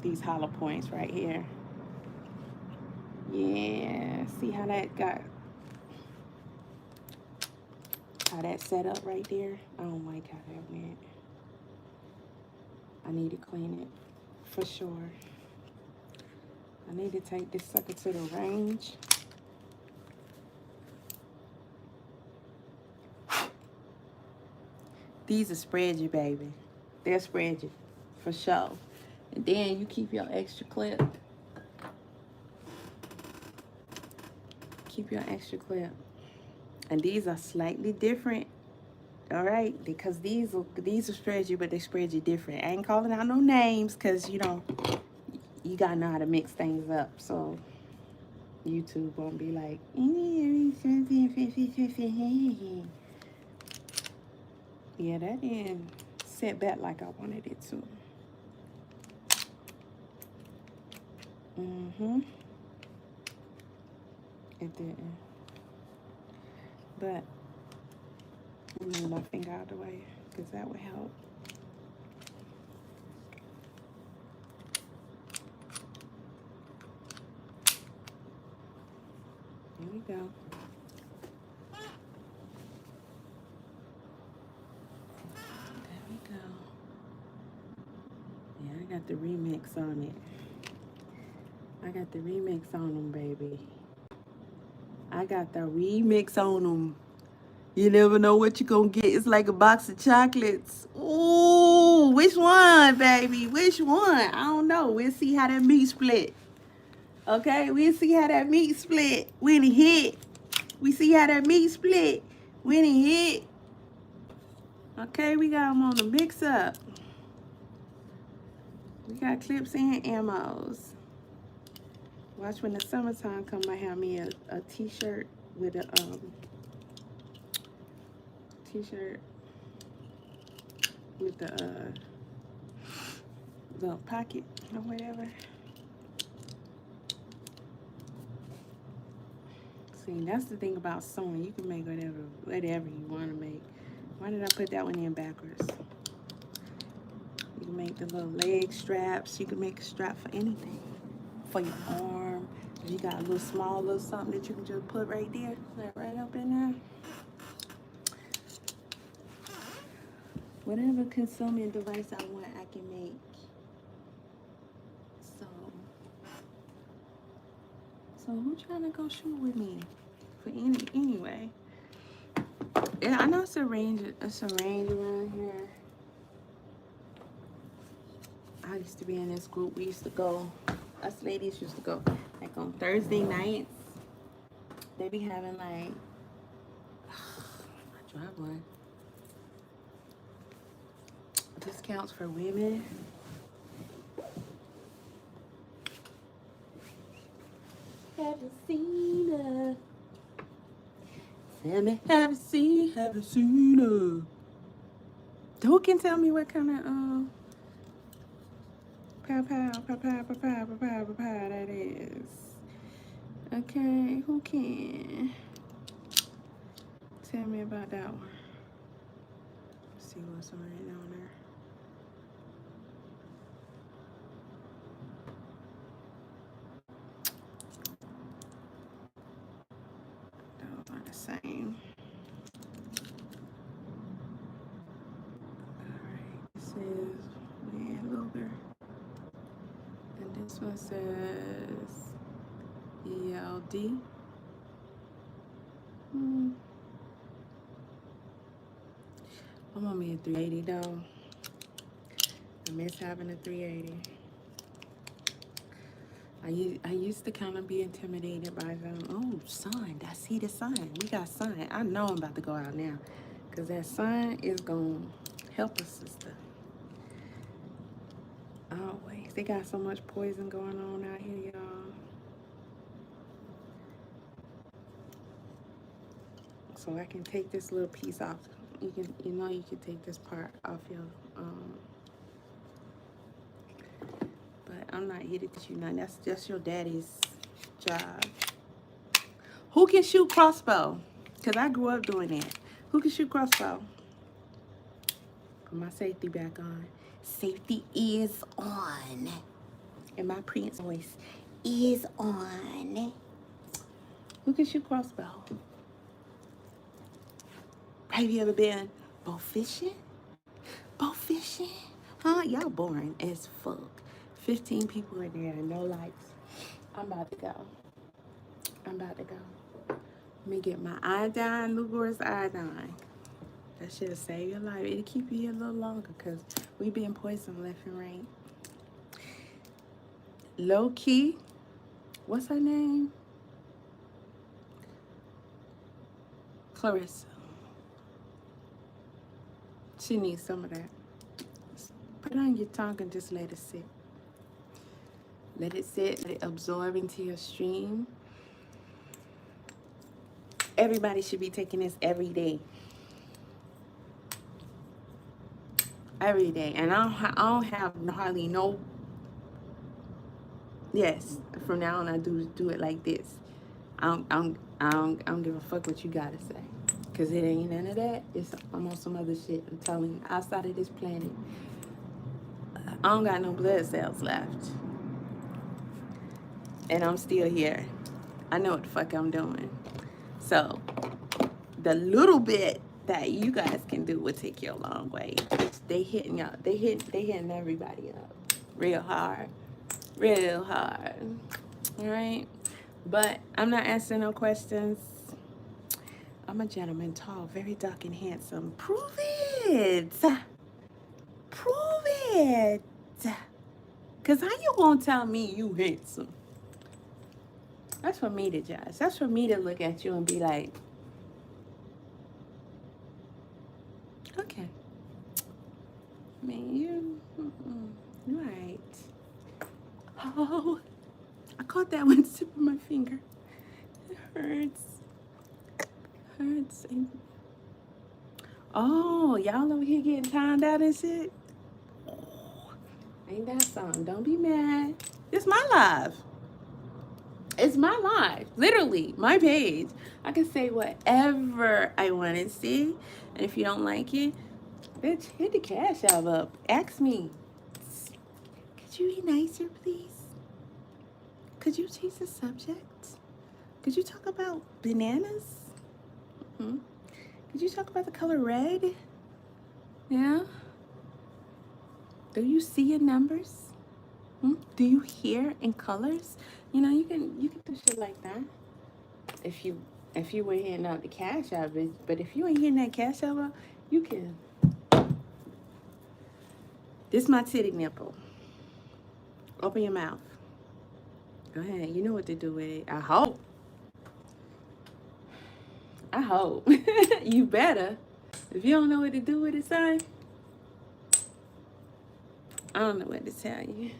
these hollow points right here. Yeah, see how that set up right there? I don't like how that went. I need to clean it. for sure. I need to take this sucker to the range. These will spread you, baby. They'll spread you, for sure. And then you keep your extra clip. Keep your extra clip. And these are slightly different. All right, because these will spread you, but they spread you different. I ain't calling out no names, because you know you gotta know how to mix things up. So YouTube won't be like, yeah, that didn't set back like I wanted it to. It didn't. But I'm gonna move my finger out of the way, because that would help. Here we go. There we go. Yeah, I got the remix on it. I got the remix on them, baby. I got the remix on them. You never know what you're gonna get. It's like a box of chocolates. Ooh, which one, baby? Which one? I don't know. We'll see how that meat split. Okay, we'll see how that meat split when it hit. We see how that meat split when it hit. Okay, we got them on the mix up. We got clips and ammos. Watch when the summertime come, I have me a t-shirt with a t-shirt with the little pocket or whatever. See, that's the thing about sewing. You can make whatever you want to make. Why did I put that one in backwards? You can make the little leg straps. You can make a strap for anything. For your arm. If you got a little small little something that you can just put right there. Right up in there. Whatever consuming device I want, I can make. So who trying to go shoot with me? For anyway. Yeah, I know it's a range around here. I used to be in this group. We used to go, us ladies used to go like on Thursday nights. They be having like I drive one. Discounts for women. Haven't seen her. Tell me, haven't seen her. Who can tell me what kind of pow that is? Okay, who can tell me about that one? Let's see what's already on there. Those are the same. Alright, this is Luger. And this one says ELD. I'm gonna be a 380 though. I miss having a 380. I used to kind of be intimidated by them. Oh, sun. I see the sun. We got sun. I know I'm about to go out now. Because that sun is going to help us, sister. Always. They got so much poison going on out here, y'all. So I can take this little piece off. You can take this part off your but I'm not here to teach you nothing. That's just your daddy's job. Who can shoot crossbow? Because I grew up doing that. Who can shoot crossbow? Put my safety back on. Safety is on. And my Prince voice is on. Who can shoot crossbow? Have you ever been bow fishing? Bow fishing? Huh? Y'all boring as fuck. 15 people in there and no likes. I'm about to go. Let me get my iodine, Lubor's iodine. That should save your life. It'll keep you here a little longer because we been poisoned left and right. Low key. What's her name? Clarissa. She needs some of that. Put it on your tongue and just let it sit. Let it sit, let it absorb into your stream. Everybody should be taking this every day. Every day. And I don't have hardly no. Yes, from now on I do it like this. I don't give a fuck what you gotta say. Cause it ain't none of that. I'm on some other shit. I'm telling you, outside of this planet, I don't got no blood cells left. And I'm still here. I know what the fuck I'm doing. So the little bit that you guys can do will take you a long way. They hitting y'all. They hitting everybody up real hard. Real hard. Alright? But I'm not answering no questions. I'm a gentleman, tall, very dark and handsome. Prove it. Prove it. Cause how you gonna tell me you handsome? That's for me to judge. That's for me to look at you and be like, okay. I mean, you're right. Oh, I caught that one tip of my finger. It hurts. Hurts. Oh, y'all over here getting timed out and shit? Oh, ain't that something? Don't be mad. It's my life. It's my life, literally, my page. I can say whatever I want to see. And if you don't like it, bitch, hit the Cash App up. Ask me. Could you be nicer, please? Could you change the subject? Could you talk about bananas? Mm-hmm. Could you talk about the color red? Yeah? Do you see in numbers? Do you hear in colors? You know, you can do shit like that. If you were handing out the Cash App, but if you ain't hitting that Cash App up, you can. This is my titty nipple. Open your mouth. Go ahead. You know what to do with it. I hope. You better. If you don't know what to do with it, son, I don't know what to tell you.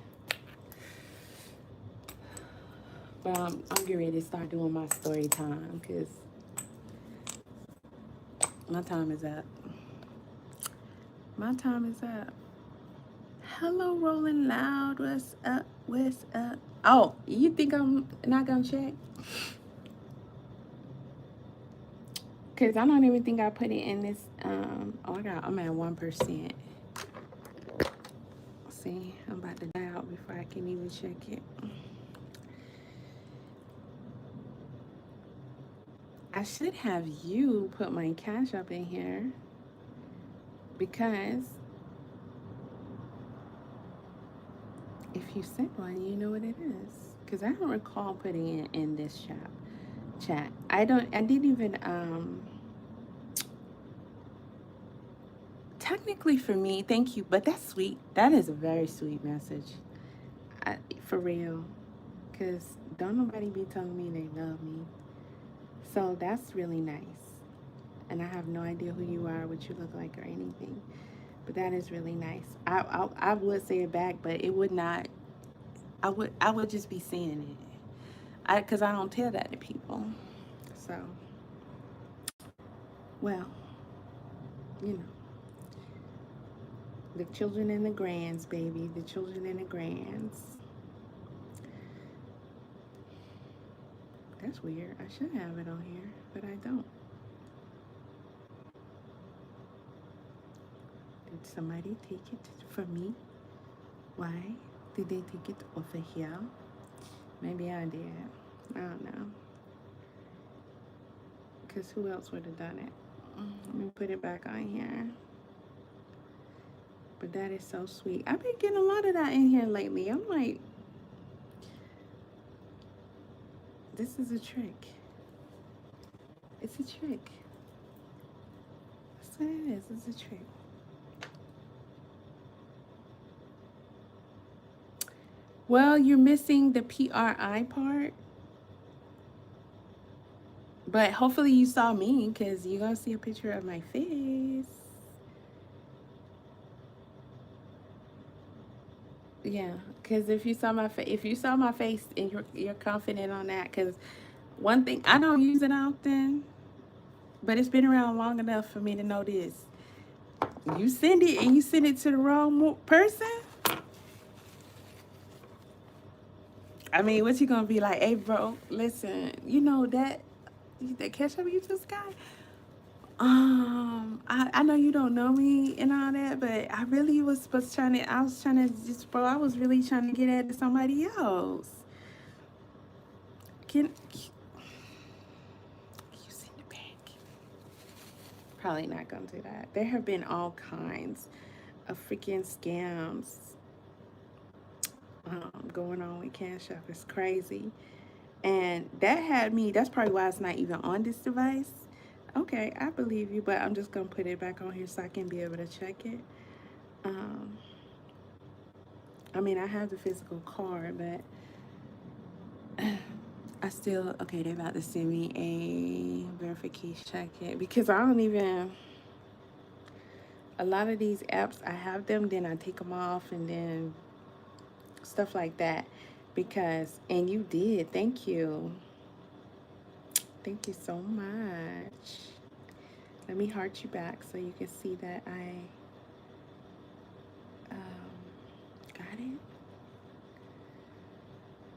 But I'm getting ready to start doing my story time because my time is up. My time is up. Hello, Rolling Loud. What's up? What's up? Oh, you think I'm not gonna check? Cause I don't even think I put it in this. Oh my God, I'm at 1%. See, I'm about to die out before I can even check it. I should have you put my Cash App in here because if you sent one, you know what it is. Because I don't recall putting it in this chat. I didn't even technically for me, thank you, but that's sweet. That is a very sweet message. For real. Because don't nobody be telling me they love me. So that's really nice. And I have no idea who you are, what you look like, or anything. But that is really nice. I would say it back, but it would not. I would just be saying it. Because I don't tell that to people. So, well, you know. The children and the grands, baby. The children and the grands. That's weird. I should have it on here, but I don't. Did somebody take it from me? Why did they take it over here? Maybe I did. I don't know. Because who else would have done it? Let me put it back on here. But that is so sweet. I've been getting a lot of that in here lately. I'm like, this is a trick. It's a trick. That's what it is. It's a trick. Well, you're missing the PRI part. But hopefully you saw me, because you're going to see a picture of my face. Yeah, because if you saw my face and you're confident on that, because one thing, I don't use it often, but it's been around long enough for me to know this. You send it and you send it to the wrong person. I mean, what you gonna be like? Hey, bro, listen, you know that Cash.app you just got. I know you don't know me and all that, but I really was trying to. I was trying to just, bro. I was really trying to get at somebody else. Can you send it back? Probably not gonna do that. There have been all kinds of freaking scams going on with Cash App. It's crazy. And that had me, that's probably why it's not even on this device. Okay, I believe you, but I'm just going to put it back on here so I can be able to check it. I mean, I have the physical card, but I still, okay, they're about to send me a verification check it, because I don't even, a lot of these apps, I have them, then I take them off, and then stuff like that. Because, and you did, thank you. Thank you so much. Let me heart you back so you can see that I got it.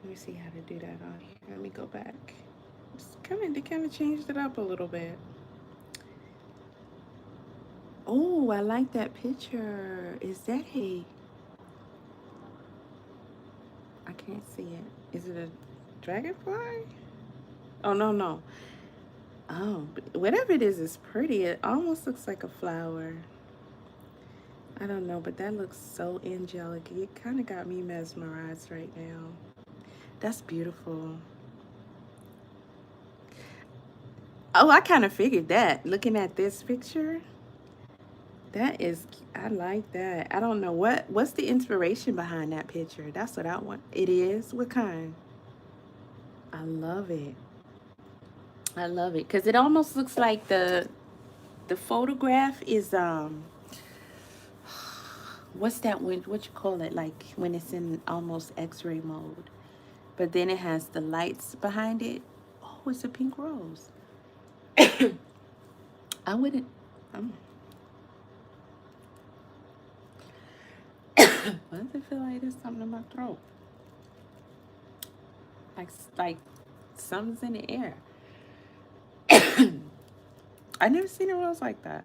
Let me see how to do that on here. Let me go back. They kind of changed it up a little bit. Oh, I like that picture. Is that a... I can't see it. Is it a dragonfly? Oh, no. Oh, whatever it is pretty. It almost looks like a flower. I don't know, but that looks so angelic. It kind of got me mesmerized right now. That's beautiful. Oh, I kind of figured that. Looking at this picture, that is, I like that. I don't know what's the inspiration behind that picture. That's what I want. It is? What kind? I love it. I love it, because it almost looks like the photograph is what's that one, what you call it, like when it's in almost x-ray mode, but then it has the lights behind it. Oh, it's a pink rose. I wouldn't why does it feel like there's something in my throat, like something's in the air. I never seen a rose like that.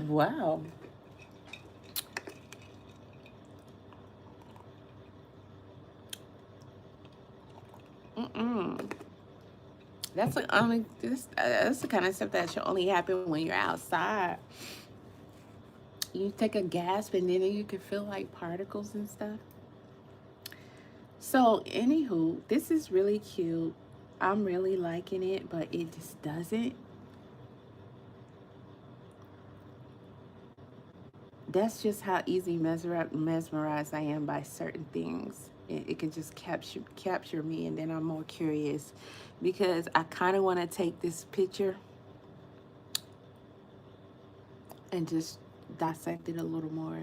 Wow. That's the only that's the kind of stuff that should only happen when you're outside. You take a gasp and then you can feel like particles and stuff. So anywho, this is really cute. I'm really liking it, but it just doesn't. That's just how easy mesmerized I am by certain things. It can just capture me, and then I'm more curious, because I kind of want to take this picture and just dissect it a little more,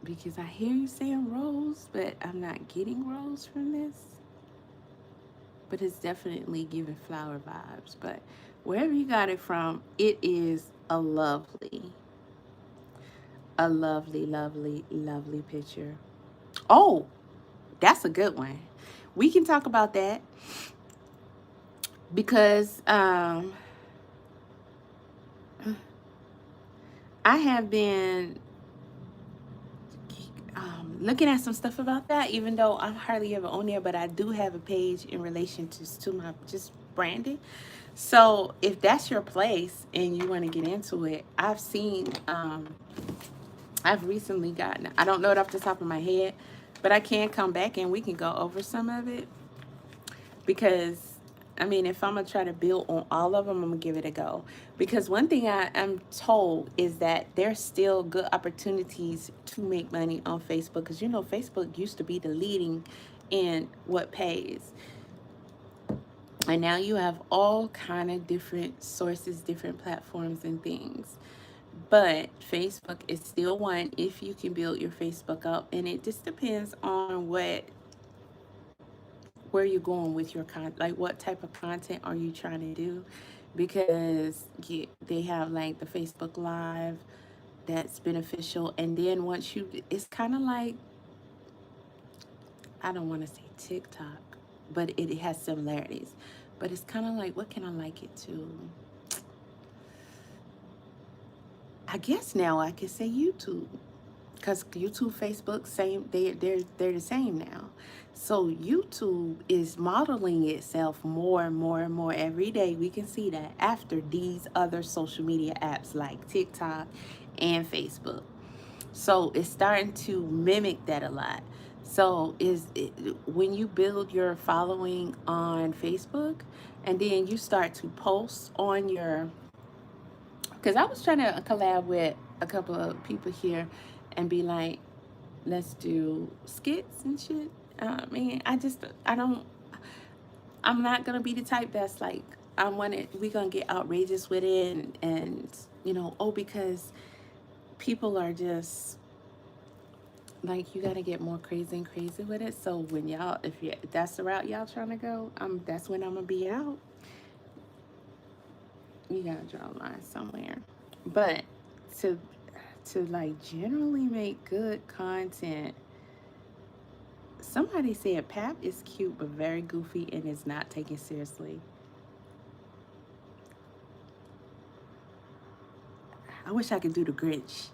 because I hear you saying rose, but I'm not getting rose from this. But it's definitely giving flower vibes. But wherever you got it from, it is a lovely, lovely picture. Oh, that's a good one. We can talk about that, because I have been looking at some stuff about that, even though I'm hardly ever on there, but I do have a page in relation to my just branding. So if that's your place and you want to get into it, I've recently gotten, I don't know it off the top of my head, but I can come back and we can go over some of it. Because, I mean, if I'm going to try to build on all of them, I'm going to give it a go. Because one thing I am told is that there's still good opportunities to make money on Facebook. Because, you know, Facebook used to be the leading in what pays. And now you have all kind of different sources, different platforms and things. But Facebook is still one if you can build your Facebook up. And it just depends on where you're going with your content, like what type of content are you trying to do, because they have like the Facebook Live that's beneficial, and then once you, it's kind of like, I don't want to say TikTok, but it has similarities, but it's kind of like, what can I like it to? I guess now I can say YouTube. Because YouTube, Facebook, same, they're the same now. So YouTube is modeling itself more and more and more every day. We can see that after these other social media apps like TikTok and Facebook. So it's starting to mimic that a lot. So when you build your following on Facebook and then you start to post on your, because I was trying to collab with a couple of people here and be like, let's do skits and shit. I mean, I'm not gonna be the type that's like, we gonna get outrageous with it and you know, because people are just like, you gotta get more crazy and crazy with it. So when y'all, if that's the route y'all trying to go, that's when I'm gonna be out. You gotta draw a line somewhere. But to like generally make good content, somebody said Pap is cute but very goofy and is not taken seriously. I wish I could do the Grinch.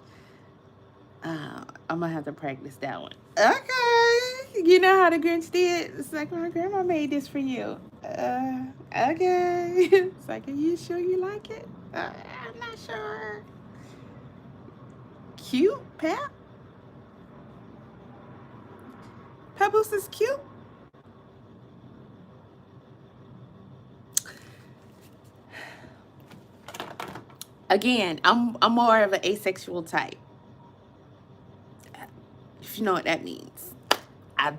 I'm gonna have to practice that one. Okay, you know how the Grinch did? It's like, my grandma made this for you. Okay. It's like, are you sure you like it? I'm not sure. Cute, Pap? Papoose is cute. Again, I'm more of an asexual type. If you know what that means. I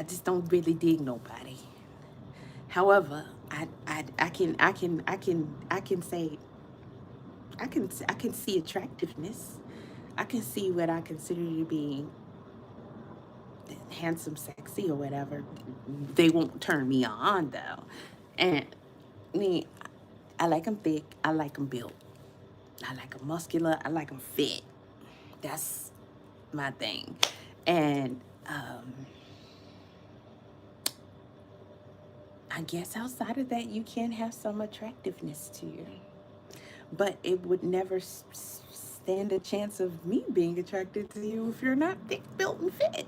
just don't really dig nobody. However, I can say I can see attractiveness. I can see what I consider to be handsome, sexy, or whatever. They won't turn me on though. And me, I like them thick. I like them built. I like them muscular. I like them fit. That's my thing. And I guess outside of that, you can have some attractiveness to you. But it would never stand a chance of me being attracted to you if you're not thick, built, and fit.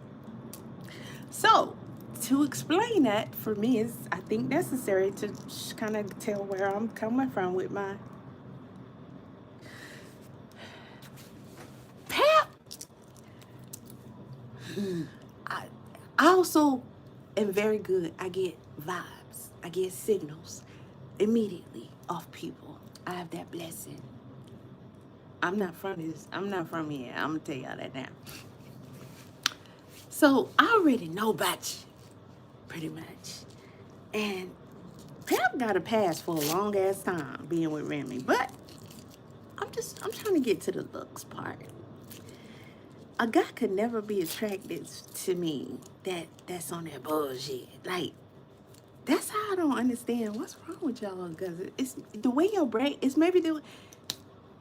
So, to explain that for me is, I think, necessary to kind of tell where I'm coming from with my Pap. I also am very good. I get vibes. I get signals immediately off people. I have that blessing. I'm not from here. I'm gonna tell y'all that now. So I already know about you, pretty much. And Pap got a pass for a long ass time being with Remy, but I'm trying to get to the looks part. A guy could never be attracted to me that's on that bullshit. Like, that's how I don't understand what's wrong with y'all, because it's the way your brain, it's maybe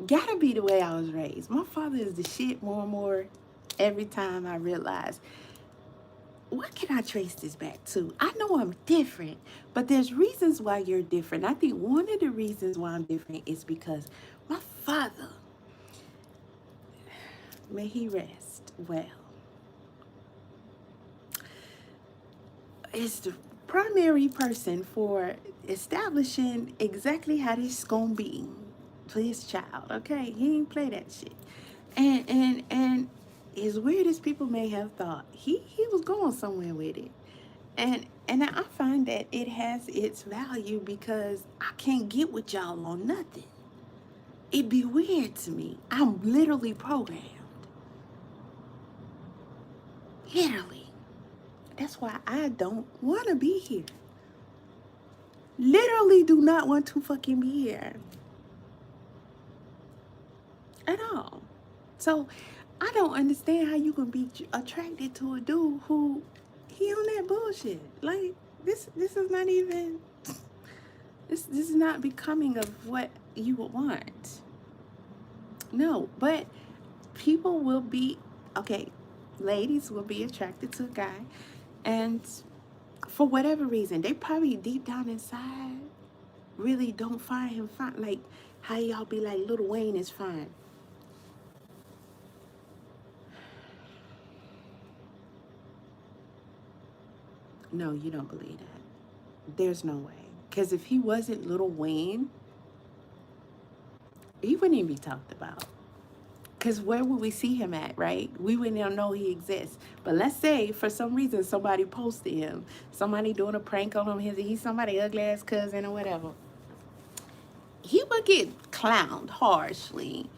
gotta be the way I was raised. My father is the shit more and more every time I realize, what can I trace this back to? I know I'm different, but there's reasons why you're different. I think one of the reasons why I'm different is because my father, may he rest well, is the primary person for establishing exactly how this gonna be for his child. Okay, he ain't play that shit. And as weird as people may have thought, he was going somewhere with it. And I find that it has its value because I can't get with y'all on nothing. It'd be weird to me. I'm literally programmed. Literally. That's why I don't want to be here. Literally do not want to fucking be here. At all. So I don't understand how you can be attracted to a dude who he on that bullshit. Like this is not even this is not becoming of what you would want. No, but people will be okay, ladies will be attracted to a guy, and for whatever reason, they probably deep down inside really don't find him fine. Like how y'all be like, Lil Wayne is fine. No, you don't believe that. There's no way. Because if he wasn't Lil Wayne, he wouldn't even be talked about. Because where would we see him at, right? We wouldn't even know he exists. But let's say for some reason somebody posted him, somebody doing a prank on him, he's somebody ugly ass cousin or whatever. He would get clowned harshly.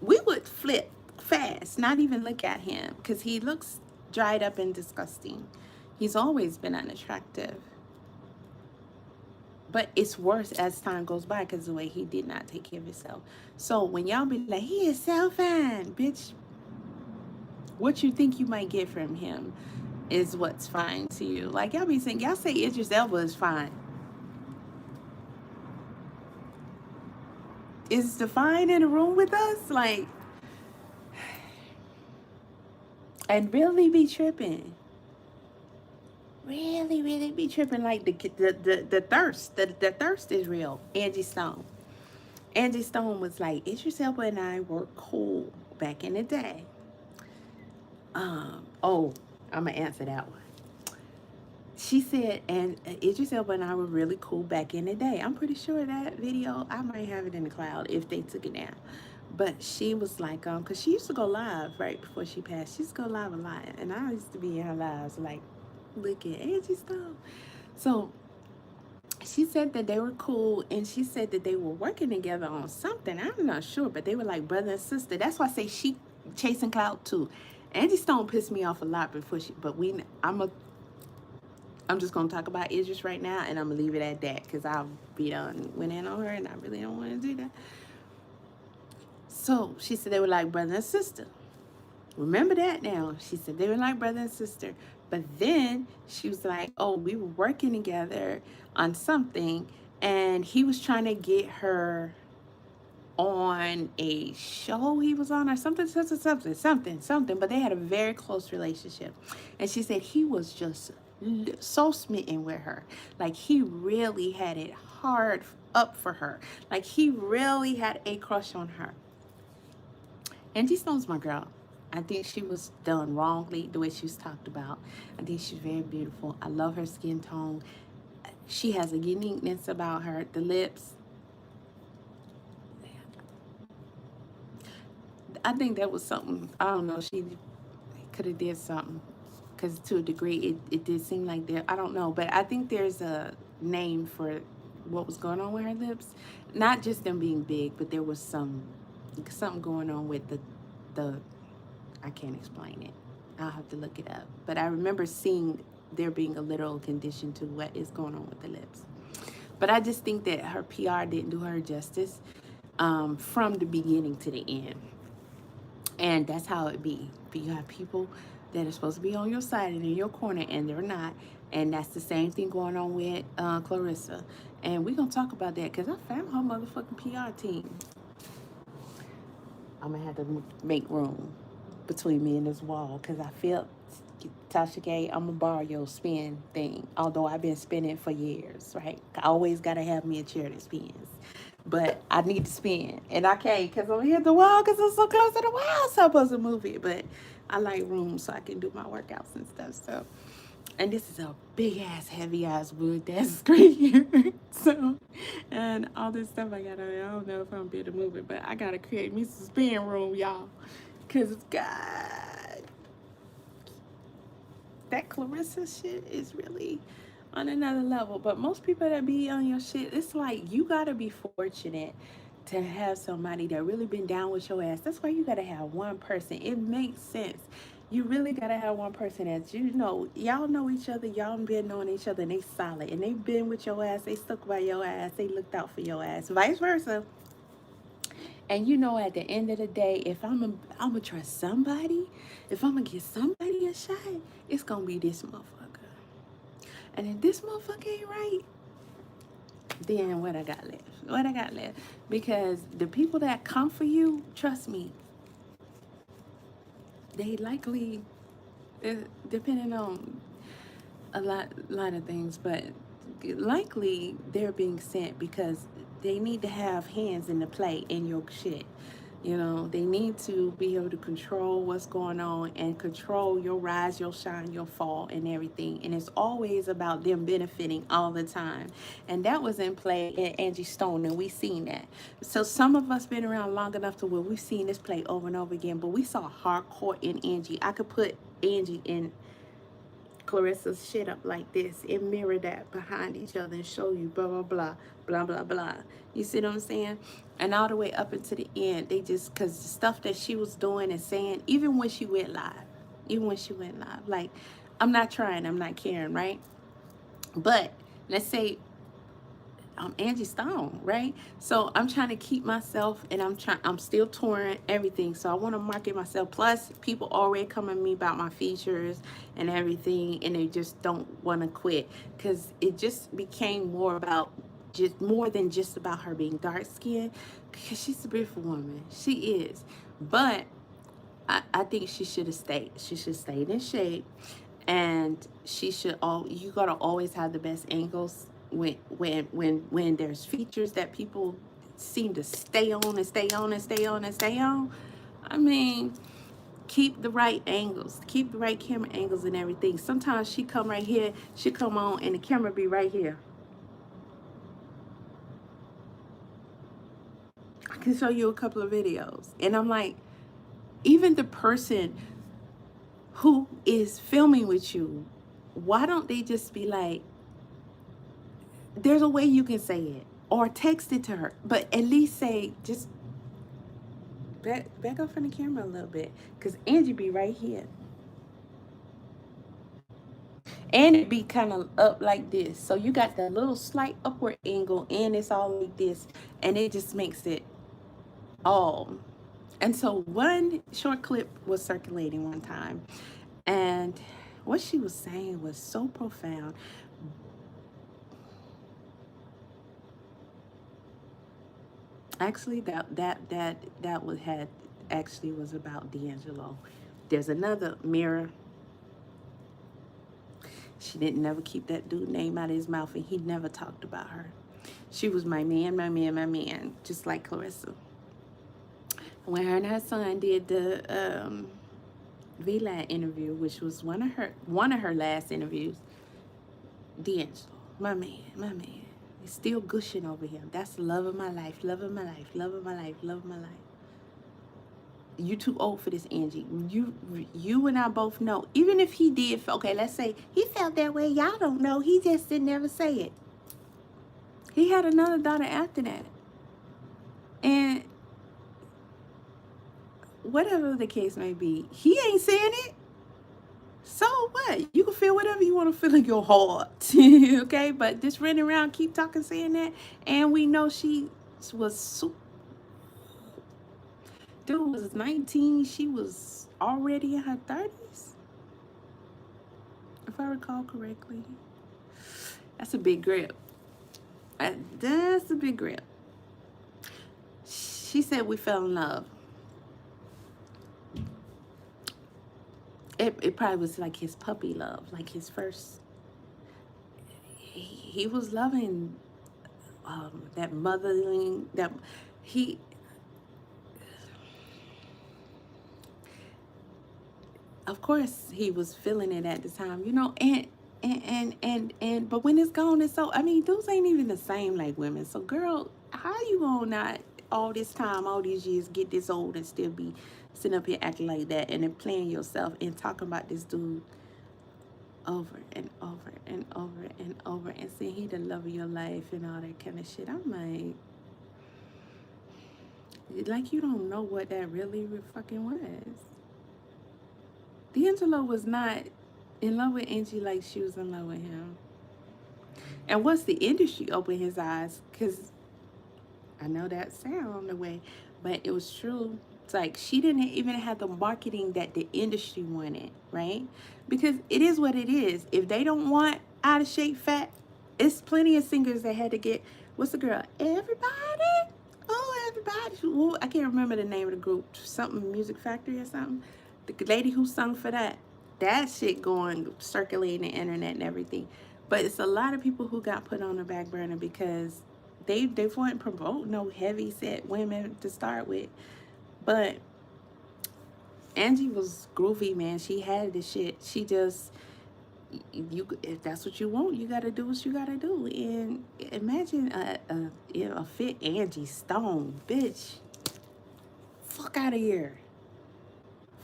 We would flip fast, not even look at him, because he looks dried up and disgusting. He's always been unattractive. But it's worse as time goes by because the way he did not take care of himself. So when y'all be like, he is so fine, bitch, what you think you might get from him is what's fine to you. Like y'all be saying, y'all say Idris Elba is fine. Is the fine in the room with us? Like, and really be tripping. Really be tripping. Like the thirst is real. Angie Stone was like, Idris Elba and I were cool back in the day. Oh, I'm gonna answer that one. She said, and Idris Elba and I were really cool back in the day. I'm pretty sure that video, I might have it in the cloud if they took it down. But she was like, because she used to go live right before she passed. She used to go live a lot. And I used to be in her lives like, look at Angie Stone. So she said that they were cool, and she said that they were working together on something. I'm not sure, but they were like brother and sister. That's why I say she chasing clout too. Angie Stone pissed me off a lot before I'm just gonna talk about Idris right now, and I'm gonna leave it at that because I'll be done went in on her, and I really don't want to do that. So she said they were like brother and sister. Remember that now. She said they were like brother and sister. But then she was like, oh, we were working together on something, and he was trying to get her on a show he was on or something, but they had a very close relationship. And she said he was just so smitten with her. Like he really had it hard up for her. Like he really had a crush on her. Angie Stone's my girl. I think she was done wrongly the way she was talked about. I think she's very beautiful. I love her skin tone. She has a uniqueness about her. The lips. I think that was something. I don't know. She could have did something. Because to a degree, it did seem like that. I don't know. But I think there's a name for what was going on with her lips. Not just them being big, but there was something going on with the I can't explain it. I'll have to look it up. But I remember seeing there being a literal condition to what is going on with the lips. But I just think that her PR didn't do her justice from the beginning to the end. And that's how it be. But you have people that are supposed to be on your side and in your corner, and they're not. And that's the same thing going on with Clarissa. And we're going to talk about that because I found her motherfucking PR team. I'm going to have to make room between me and this wall because I felt, Tasha K, I'm going to borrow your spin thing. Although I've been spinning for years, right? I always got to have me a chair that spins. But I need to spin. And I can't because I'm here at the wall because I'm so close to the wall. So I'm supposed to move it. But I like room so I can do my workouts and stuff. So And this is a big ass, heavy ass wood that's great here. So, and all this stuff I don't know if I'm be able to move it, but I gotta create me some spin room, y'all. Cause God, that Clarissa shit is really on another level. But most people that be on your shit, it's like you gotta be fortunate to have somebody that really been down with your ass. That's why you gotta have one person. It makes sense. You really gotta have one person that y'all know each other, y'all been knowing each other, and they solid, and they been with your ass, they stuck by your ass, they looked out for your ass, vice versa. And at the end of the day, if I'm gonna trust somebody, if I'm gonna give somebody a shot, it's gonna be this motherfucker. And if this motherfucker ain't right, then what I got left? What I got left? Because the people that come for you, trust me, they likely, depending on a lot of things, but likely they're being sent because they need to have hands in the play in your shit. They need to be able to control what's going on and control your rise, your shine, your fall, and everything. And it's always about them benefiting all the time. And that was in play in Angie Stone, and we seen that. So some of us been around long enough to where we've seen this play over and over again, but we saw hardcore in Angie. I could put Angie in Clarissa's shit up like this and mirror that behind each other and show you blah blah blah blah blah blah. You see what I'm saying? And all the way up into the end, they just, because the stuff that she was doing and saying, even when she went live, like, I'm not trying, I'm not caring, right? But let's say I'm Angie Stone, right? So I'm trying to keep myself, and I'm still touring everything. So I want to market myself. Plus, people already come at me about my features and everything, and they just don't want to quit because it just became more than just about her being dark skinned. Because she's a beautiful woman, she is. But I think she should have stayed. She should have stayed in shape, and you gotta always have the best angles when there's features that people seem to stay on and stay on and stay on and stay on. I mean, keep the right angles, keep the right camera angles and everything. Sometimes she come right here, she come on, and the camera be right here. I can show you a couple of videos, and I'm like, even the person who is filming with you, why don't they just be like, there's a way you can say it, or text it to her, but at least say, just back up from the camera a little bit, because Angie be right here, and it be kind of up like this, so you got that little slight upward angle, and it's all like this, and it just makes it all. And so one short clip was circulating one time, and what she was saying was so profound. Actually, that was about D'Angelo. There's another mirror. She didn't never keep that dude name out of his mouth, and he never talked about her. She was my man, my man, my man, just like Clarissa. When her and her son did the VLAD interview, which was one of her last interviews, D'Angelo, my man, my man. He's still gushing over him. That's the love of my life, love of my life, love of my life, love of my life. You too old for this, Angie. You and I both know. Even if he did, okay, let's say he felt that way. Y'all don't know. He just didn't never say it. He had another daughter after that. And whatever the case may be, he ain't saying it. So what? You can feel whatever you want to feel in your heart. Okay? But just running around, keep talking, saying that. And we know she was super. Dude was 19. She was already in her 30s. If I recall correctly. That's a big grip. That's a big grip. She said we fell in love. It probably was like his puppy love, like his first. He was loving that mothering, that he. Of course, he was feeling it at the time, and but when it's gone, it's so, I mean, dudes ain't even the same like women. So girl, how you gonna not all this time, all these years, get this old and still be sitting up here acting like that and then playing yourself and talking about this dude over and over and over and over and saying he the love of your life and all that kind of shit. I'm like you don't know what that really fucking was. D'Angelo was not in love with Angie like she was in love with him. And once the industry opened his eyes, because I know that sound the way, but it was true. It's like she didn't even have the marketing that the industry wanted, right? Because it is what it is. If they don't want out of shape fat, it's plenty of singers that had to get, what's the girl? Everybody? Oh, everybody. Well, I can't remember the name of the group. Something Music Factory or something. The lady who sung for that. That shit going, circulating the internet and everything. But it's a lot of people who got put on the back burner because they wouldn't promote no heavy set women to start with. But Angie was groovy, man. She had the shit. She just, you, if that's what you want, you gotta do what you gotta do. And imagine a fit Angie Stone, bitch. Fuck out of here.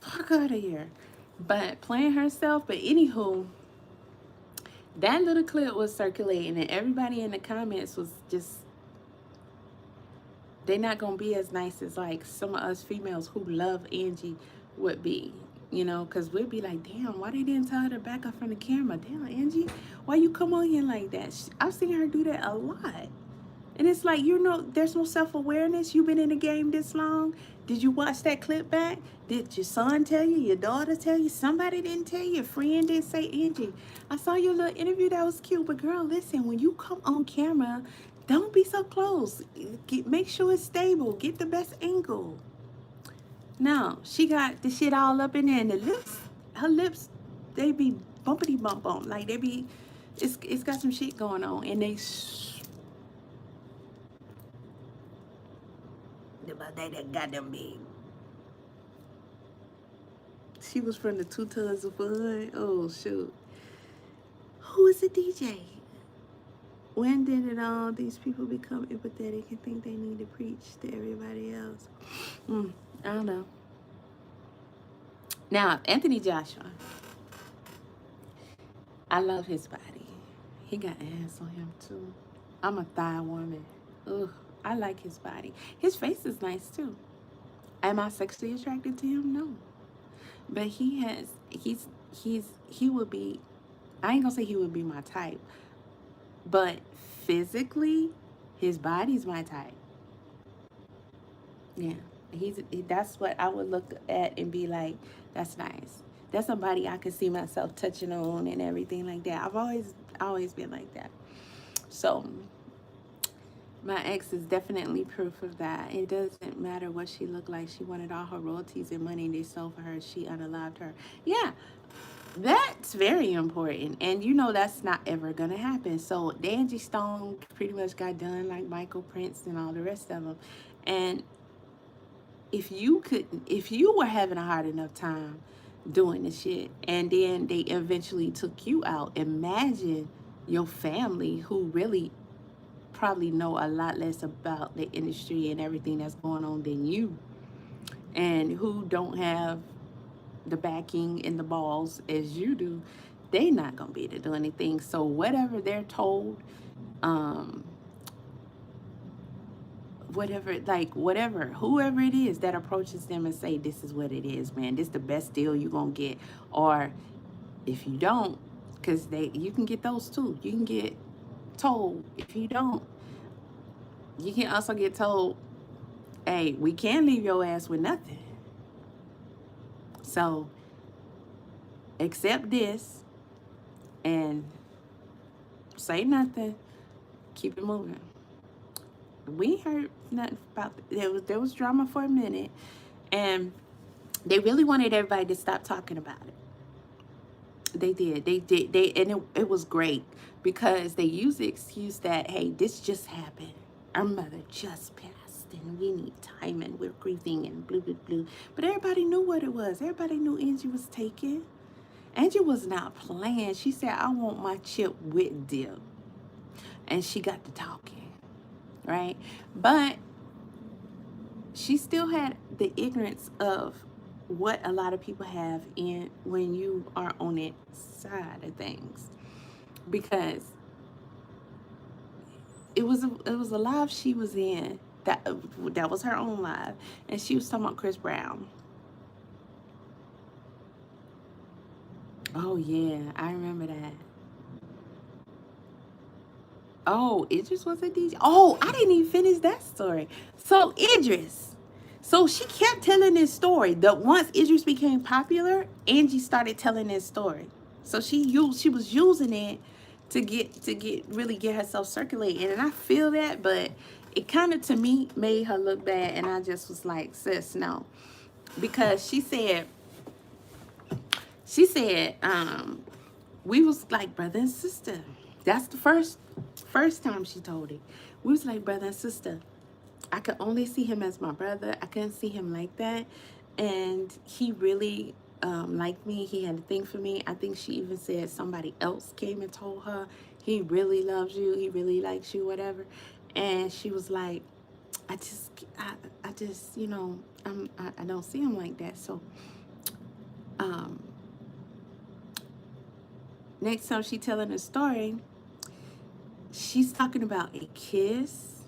Fuck out of here. But playing herself. But anywho, that little clip was circulating, and everybody in the comments was just, they're not gonna be as nice as like some of us females who love Angie would be, you know, because we'd be like, damn, why they didn't tell her to back up from the camera? Damn, Angie, why you come on here like that? I've seen her do that a lot. And it's like, you know, there's no self-awareness. You've been in the game this long. Did you watch that clip back? Did your son tell you? Your daughter tell you? Somebody didn't tell you? A friend didn't say, Angie, I saw your little interview. That was cute. But girl, listen, when you come on camera, don't be so close. Make sure it's stable. Get the best angle. No, she got the shit all up in there. And the lips, her lips, they be bumpity bump bump. Like they be, it's got some shit going on. And they... About that goddamn big. She was from the 2 Tons of Fun. Oh shoot. Who is a DJ? When did it all these people become empathetic and think they need to preach to everybody else? I don't know. Now, Anthony Joshua. I love his body. He got ass on him too. I'm a thigh woman. Ugh. I like his body. His face is nice too. Am I sexually attracted to him? No. But he would be, I ain't gonna say he would be my type, but physically, his body's my type. Yeah. That's what I would look at and be like, that's nice. That's somebody I could see myself touching on and everything like that. I've always been like that. So my ex is definitely proof of that. It doesn't matter what she looked like. She wanted all her royalties and money they sold for her. She unalived her. Yeah, that's very important. And you know that's not ever going to happen. So Angie Stone pretty much got done like Michael Prince and all the rest of them. And if you were having a hard enough time doing the shit and then they eventually took you out, imagine your family who really probably know a lot less about the industry and everything that's going on than you, and who don't have the backing and the balls as you do. They not gonna be able to do anything. So whatever they're told, whoever it is that approaches them and say, this is what it is, man, this is the best deal you gonna get. Or if you don't, because you can get those too. You can get told. If you don't, you can also get told, hey, we can't leave your ass with nothing. So accept this and say nothing. Keep it moving. We heard nothing about it. There was drama for a minute, and they really wanted everybody to stop talking about it. They did. And it was great because they used the excuse that, hey, this just happened. Our mother just passed and we need time and we're grieving and blue, blue, blue. But everybody knew what it was. Everybody knew Angie was taken. Angie was not playing. She said, I want my chip with dip. And she got to talking, right? But she still had the ignorance of what a lot of people have in when you are on that side of things. Because it was a live she was in that was her own live, and she was talking about Chris Brown. Oh yeah, I remember that. Oh, Idris was a DJ. Oh, I didn't even finish that story. So Idris, so she kept telling this story. That once Idris became popular, Angie started telling this story. So she was using it to get herself circulating, and I feel that, but it kind of to me made her look bad, and I just was like, sis, no, because she said we was like brother and sister. That's the first time she told it. We was like brother and sister. I could only see him as my brother. I couldn't see him like that. And he really liked me. He had a thing for me. I think she even said somebody else came and told her he really loves you. He really likes you, whatever. And she was like, I just, I don't see him like that. So, next time she telling a story, she's talking about a kiss.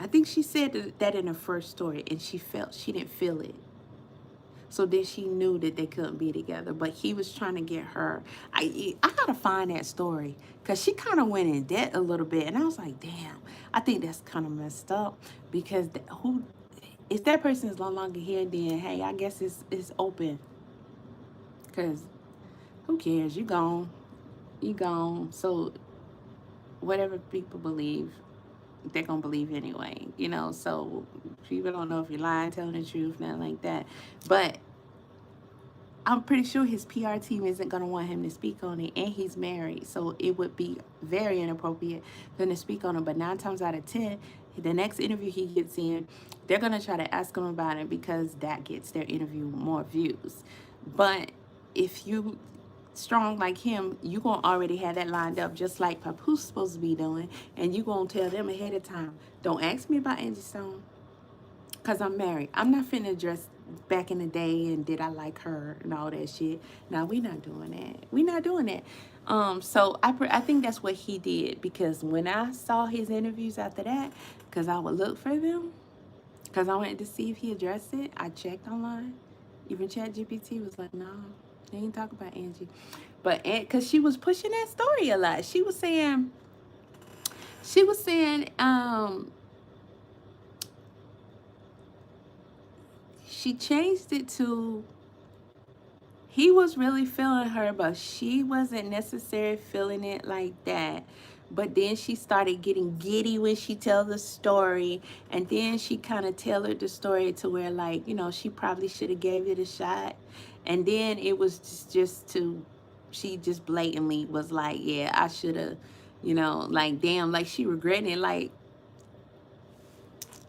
I think she said that in her first story, and she didn't feel it. So then she knew that they couldn't be together. But he was trying to get her. I gotta find that story, because she kind of went in debt a little bit, and I was like, damn, I think that's kind of messed up, because if that person is no longer here, then hey, I guess it's open, because who cares? You gone. So whatever people believe, they're gonna believe anyway, so people don't know if you're lying, telling the truth, nothing like that. But I'm pretty sure his PR team isn't gonna want him to speak on it, and he's married, so it would be very inappropriate for him to speak on it. But 9 times out of 10, the next interview he gets in, they're gonna try to ask him about it, because that gets their interview more views. But if you strong like him, you gonna already have that lined up, just like Papoose supposed to be doing, and you gonna tell them ahead of time, don't ask me about Angie Stone, because I'm married. I'm not finna dress back in the day and did I like her and all that shit. Now we not doing that. So I think that's what he did, because when I saw his interviews after that, because I would look for them, because I wanted to see if he addressed it. I checked online. Even ChatGPT was like, no, they ain't talk about Angie. But because she was pushing that story a lot. She was saying, she changed it to, he was really feeling her, but she wasn't necessarily feeling it like that. But then she started getting giddy when she tells the story, and then she kind of tailored the story to where, like, she probably should have gave it a shot. And then it was she just blatantly was like, yeah, I should have, like, damn, like she regretting it, like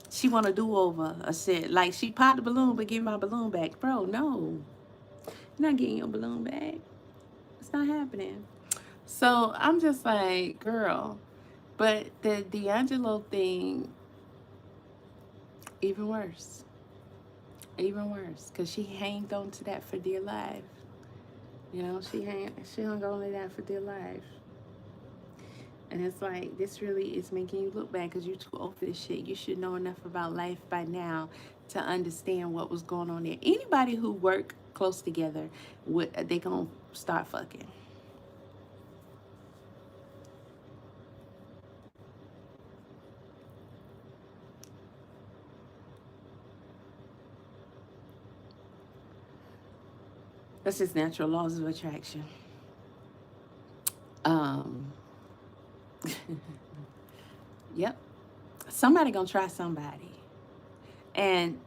she want to do over a shit. Like she popped the balloon, but give my balloon back. Bro, no. You're not getting your balloon back. It's not happening. So I'm just like, girl. But the D'Angelo thing, even worse. Even worse. Because she hanged on to that for dear life. She hung on to that for dear life. And it's like, this really is making you look bad, because you're too old for this shit. You should know enough about life by now to understand what was going on there. Anybody who work close together, they gonna start fucking. That's just natural laws of attraction. Yep. Somebody gonna try somebody. And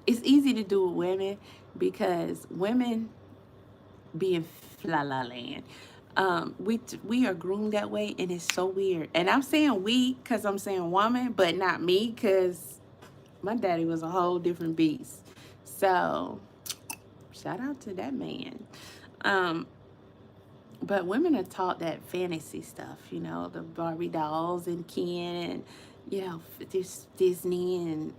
it's easy to do with women, because women be in la la land. We are groomed that way, and it's so weird. And I'm saying we because I'm saying woman, but not me, because my daddy was a whole different beast. So shout out to that man. Um, but women are taught that fantasy stuff, you know, the Barbie dolls and Ken and this Disney and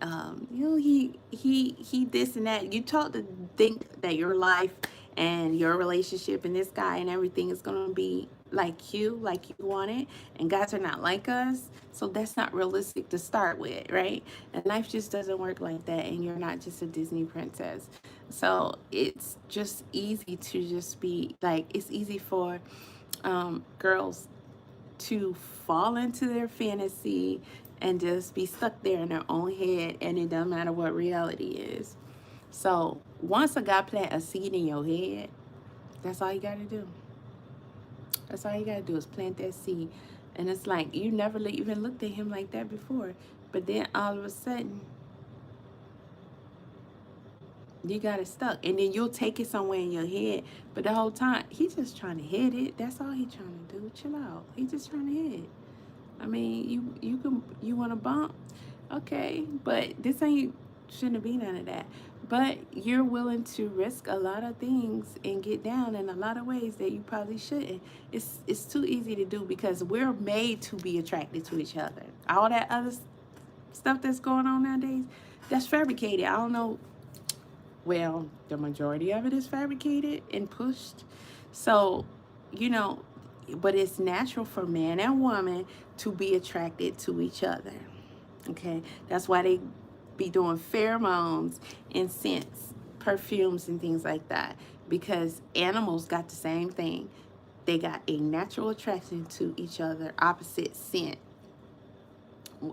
he this and that. You taught to think that your life and your relationship and this guy and everything is gonna be like you want it, and guys are not like us, so that's not realistic to start with, right? And life just doesn't work like that, and you're not just a Disney princess. So it's just easy to just be like, it's easy for girls to fall into their fantasy and just be stuck there in their own head, and it doesn't matter what reality is. So once a guy plant a seed in your head, that's all you got to do. That's all you got to do is plant that seed. And it's like you never even looked at him like that before, but then all of a sudden you got it stuck, and then you'll take it somewhere in your head, but the whole time he's just trying to hit it. That's all he's trying to do. Chill out. He's just trying to hit it. I mean, you want to bump, okay, but this ain't shouldn't be none of that. But you're willing to risk a lot of things and get down in a lot of ways that you probably shouldn't. It's too easy to do because we're made to be attracted to each other. All that other stuff that's going on nowadays, that's fabricated. I don't know. Well, the majority of it is fabricated and pushed. So, you know, but it's natural for man and woman to be attracted to each other. Okay, that's why they be doing pheromones and scents, perfumes and things like that, because animals got the same thing. They got a natural attraction to each other, opposite scent.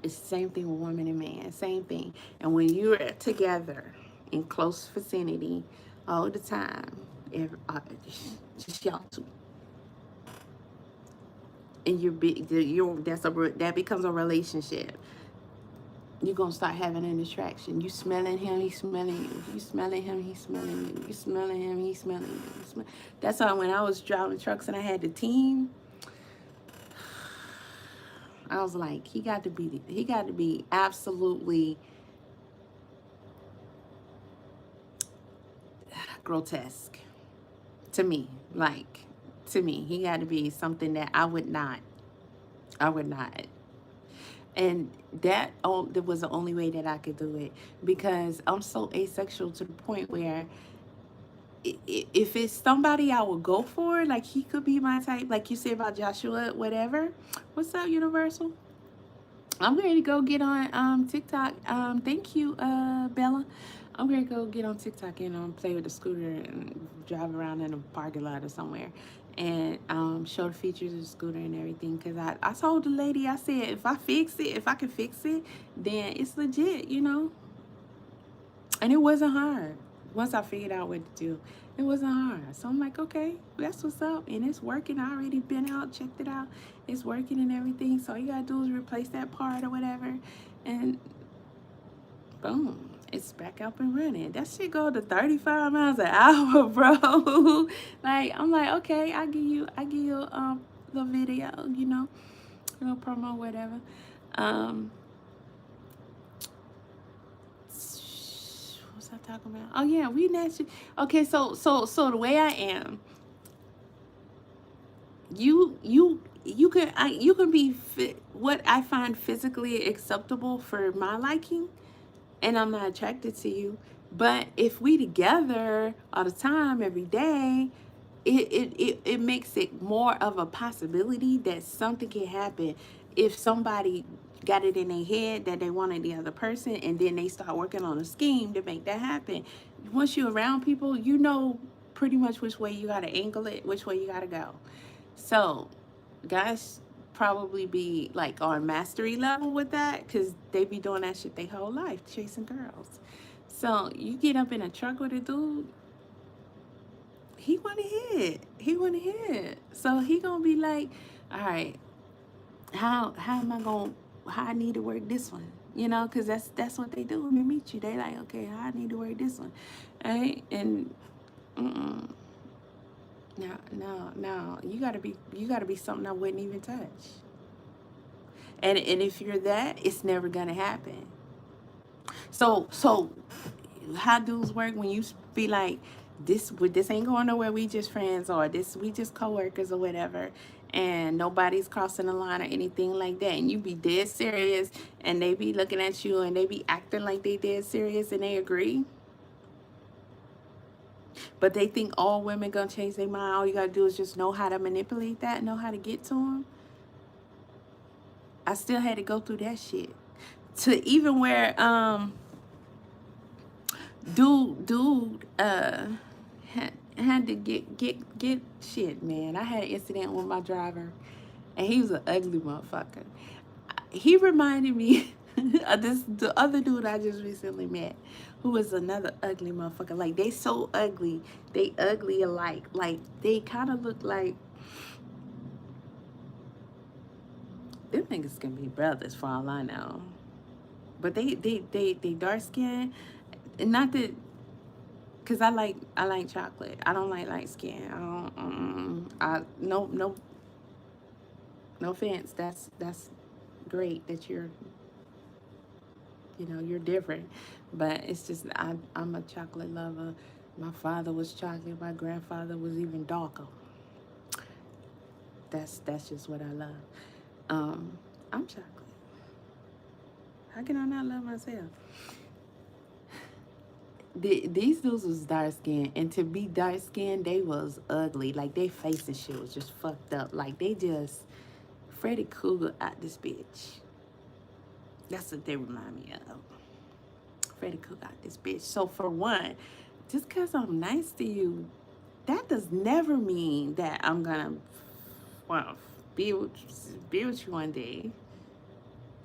It's the same thing with woman and man, same thing. And when you're together in close vicinity all the time, just y'all two, and that becomes a relationship. You're gonna start having an attraction. You smelling him, he's smelling you. You smelling him, he's smelling you. You smelling him, he's smelling you. That's why when I was driving trucks and I had the team, I was like, he got to be absolutely grotesque to me. Like, to me, he got to be something that I would not. And that was the only way that I could do it, because I'm so asexual to the point where if it's somebody I would go for, like he could be my type, like you said about Joshua, whatever. What's up, Universal? I'm ready to go get on TikTok. Thank you, Bella. I'm gonna go get on TikTok and play with the scooter and drive around in a parking lot or somewhere, and show the features of the scooter and everything. Cause I told the lady, I said, if I can fix it, then it's legit, you know. And it wasn't hard. Once I figured out what to do, it wasn't hard. So I'm like, okay, that's what's up, and it's working. I already been out, checked it out. It's working and everything. So all you gotta do is replace that part or whatever, and boom, it's back up and running. That shit go to 35 miles an hour, bro. Like, I'm like, okay, I give you the video, you know, little promo, whatever. What was I talking about? Oh yeah, we naturally. Okay, so the way I am, you can be what I find physically acceptable for my liking, and I'm not attracted to you. But if we together all the time, every day, it makes it more of a possibility that something can happen if somebody got it in their head that they wanted the other person, and then they start working on a scheme to make that happen. Once you're around people, you know pretty much which way you got to angle it, which way you got to go. So guys probably be like on mastery level with that, because they be doing that shit their whole life, chasing girls. So you get up in a truck with a dude, he want to hit, so he gonna be like, all right, how am I gonna, how I need to work this one, you know, because that's what they do when they meet you. They like, okay, how I need to work this one, right? And no, you gotta be something I wouldn't even touch. And if you're that, it's never gonna happen. So how dudes work when you be like, this ain't going nowhere. We just friends, or we just coworkers or whatever, and nobody's crossing the line or anything like that. And you be dead serious, and they be looking at you and they be acting like they dead serious, and they agree. But they think all women gonna change their mind. All you gotta do is just know how to manipulate that, know how to get to them. I still had to go through that shit to even where dude had to get shit, man. I had an incident with my driver, and he was an ugly motherfucker. He reminded me of the other dude I just recently met, who was another ugly motherfucker. Like, they so ugly, they ugly alike. Like, they kind of look like them niggas can be brothers for all I know. But they dark skin, and not that. Cause I like chocolate. I don't like light skin. I don't. No offense. That's great that you're you're different, but it's just I'm a chocolate lover. My father was chocolate. My grandfather was even darker. That's just what I love. I'm chocolate. How can I not love myself? These dudes was dark skinned, and to be dark skinned, they was ugly. Like, they face and shit was just fucked up. Like, they just Freddy Krueger out this bitch. That's what they remind me of. Freddy Krueger out this bitch. So for one, just cause I'm nice to you, that does never mean that I'm gonna be with you one day.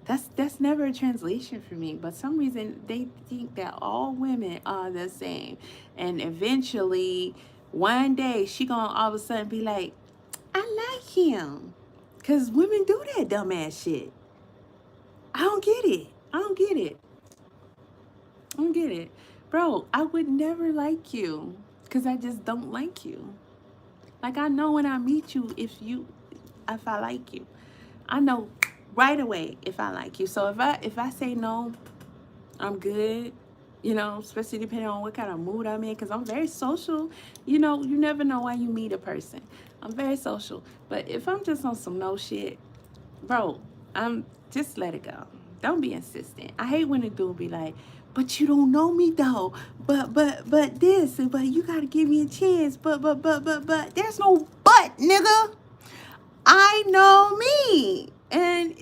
That's never a translation for me. But some reason they think that all women are the same, and eventually one day she gonna all of a sudden be like, I like him, cause women do that dumbass shit. I don't get it. I don't get it. I don't get it, bro. I would never like you, cause I just don't like you. Like, I know when I meet you if I like you. I know right away if I like you. So if I say no, I'm good. Especially depending on what kind of mood I'm in, because I'm very social. You never know why you meet a person. I'm very social. But if I'm just on some no shit, bro, I'm just let it go. Don't be insistent. I hate when a dude be like, but you don't know me though. But this, but you gotta give me a chance. But there's no but, nigga. I know me. And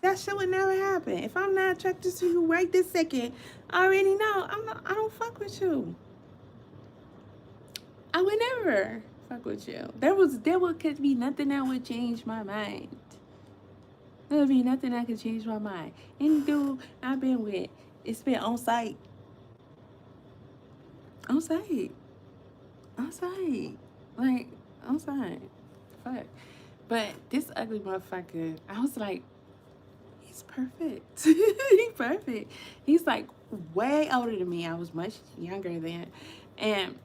that shit would never happen. If I'm not attracted to you right this second, I already know I don't fuck with you. I would never fuck with you. Could be nothing that would change my mind. There would be nothing that could change my mind. Any dude I've been with, it's been on site. On site. On site. Like, on site. Fuck. But this ugly motherfucker, I was like, he's perfect. He's perfect. He's like way older than me. I was much younger then. And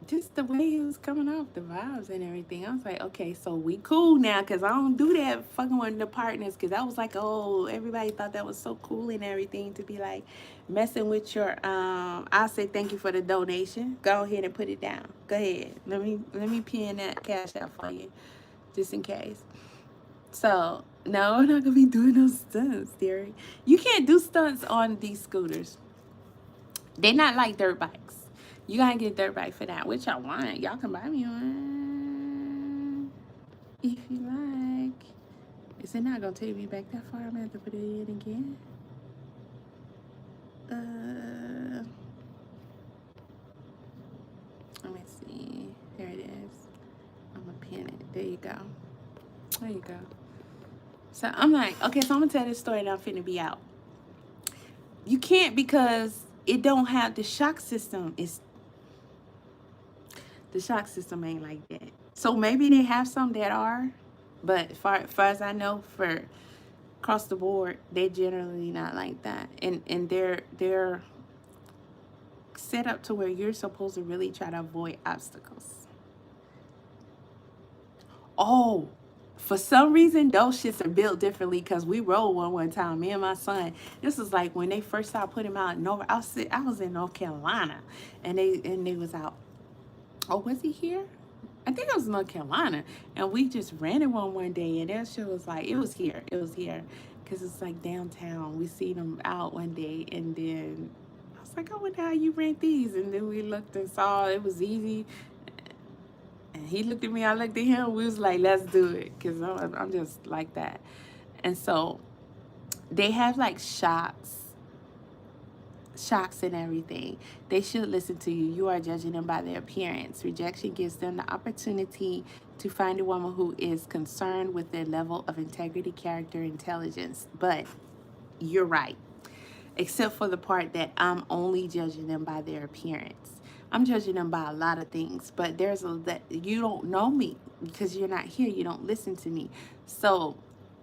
just the way he was coming off, the vibes and everything. I was like, okay, so we cool now, because I don't do that fucking with the partners, because I was like, oh, everybody thought that was so cool and everything to be like messing with your I'll say thank you for the donation. Go ahead and put it down. Go ahead. Let me pin that Cash App for you, just in case. So no, I'm not gonna be doing those stunts, dearie. You can't do stunts on these scooters. They're not like dirt bikes. You gotta get a dirt bike for that, which I want. Y'all can buy me one if you like. Is it not gonna take me back that far? I'm gonna have to put it in again. Let me see. There it is. I'm gonna pin it. There you go. There you go. So I'm like, okay, so I'm gonna tell this story and I'm finna be out. You can't, because it don't have the shock system. The shock system ain't like that. So maybe they have some that are, but far as I know, for across the board, they're generally not like that. And they're set up to where you're supposed to really try to avoid obstacles. Oh, For some reason, those shits are built differently because we rode one time. Me and my son. This was like when they first started putting them out in North. I was in North Carolina, and they was out. Oh, was he here? I think it was North Carolina, and we just ran it one day, and that shit was like it was here. It was here, cause it's like downtown. We seen them out one day, and then I was like, I wonder how you rent these, and then we looked and saw it was easy. And he looked at me, I looked at him. We was like, let's do it, because I'm just like that. And so they have like shocks and everything. They should listen to you. You are judging them by their appearance. Rejection gives them the opportunity to find a woman who is concerned with their level of integrity, character, intelligence. But you're right, except for the part that I'm only judging them by their appearance. I'm judging them by a lot of things, but there's that you don't know me because you're not here. You don't listen to me. So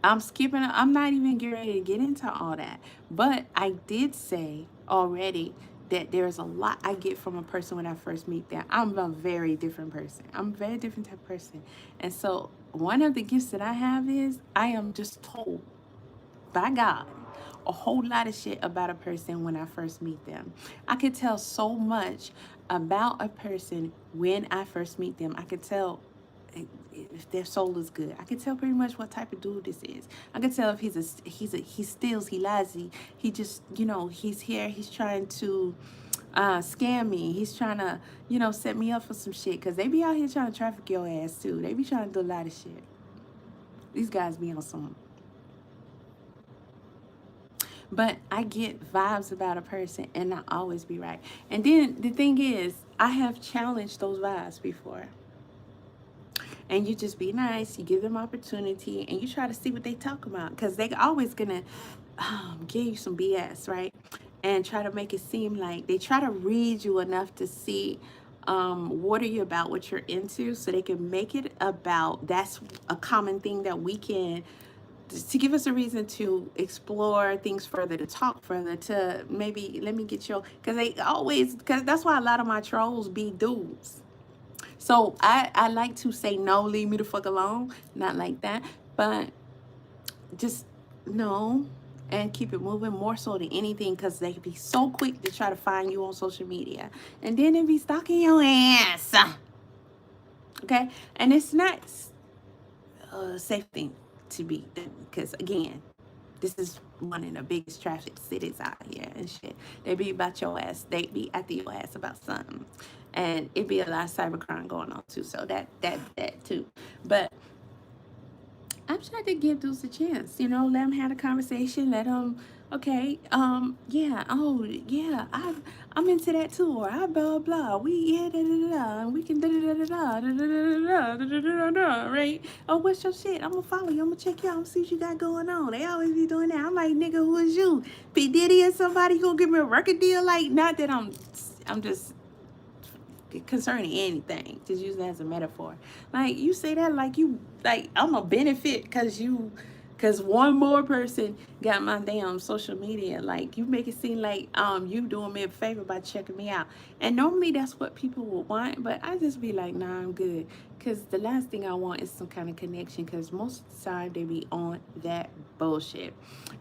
I'm skipping. I'm not even getting ready to get into all that. But I did say already that there's a lot I get from a person when I first meet them. I'm a very different person. I'm a very different type of person. And so one of the gifts that I have is I am just told by God a whole lot of shit about a person when I first meet them. I could tell so much about a person when I first meet them. I could tell if their soul is good. I can tell pretty much what type of dude this is. I can tell if he steals, he lies, he just, he's here, he's trying to scam me. He's trying to, set me up for some shit. Because they be out here trying to traffic your ass too. They be trying to do a lot of shit. These guys be on some. But I get vibes about a person and not always be right. And then the thing is, I have challenged those vibes before. And you just be nice, you give them opportunity, and you try to see what they talk about. Because they always going to give you some BS, right? And try to make it seem like they try to read you enough to see what are you about, what you're into, so they can make it about, that's a common thing that we can, to give us a reason to explore things further, to talk further, to maybe let me get your, because that's why a lot of my trolls be dudes. So I like to say no, leave me the fuck alone, not like that, but just no, and keep it moving, more so than anything, because they can be so quick to try to find you on social media, and then they be stalking your ass, okay? And it's not a safe thing to be, because again, this is one of the biggest traffic cities out here and shit. They be about your ass. They be after your ass about something. And it be a lot of cybercrime going on too. So that too. But I'm trying to give dudes a chance, let them have a conversation, let them, okay, yeah, oh, yeah, I'm into that too, or I blah, blah, we, yeah, da, da, da, da, we can da, da, da, da, da, da, da, da, da, da, da, right? Oh, what's your shit? I'm gonna follow you, I'm gonna check you out, I'm gonna see what you got going on. They always be doing that. I'm like, nigga, who is you? P. Diddy or somebody gonna give me a record deal? Like, not that I'm just concerning anything, just use that as a metaphor. Like, you say that like you, like I'm a benefit because one more person got my damn social media. Like, you make it seem like you doing me a favor by checking me out. And normally that's what people would want, but I just be like, nah, I'm good, because the last thing I want is some kind of connection, because most of the time they be on that bullshit.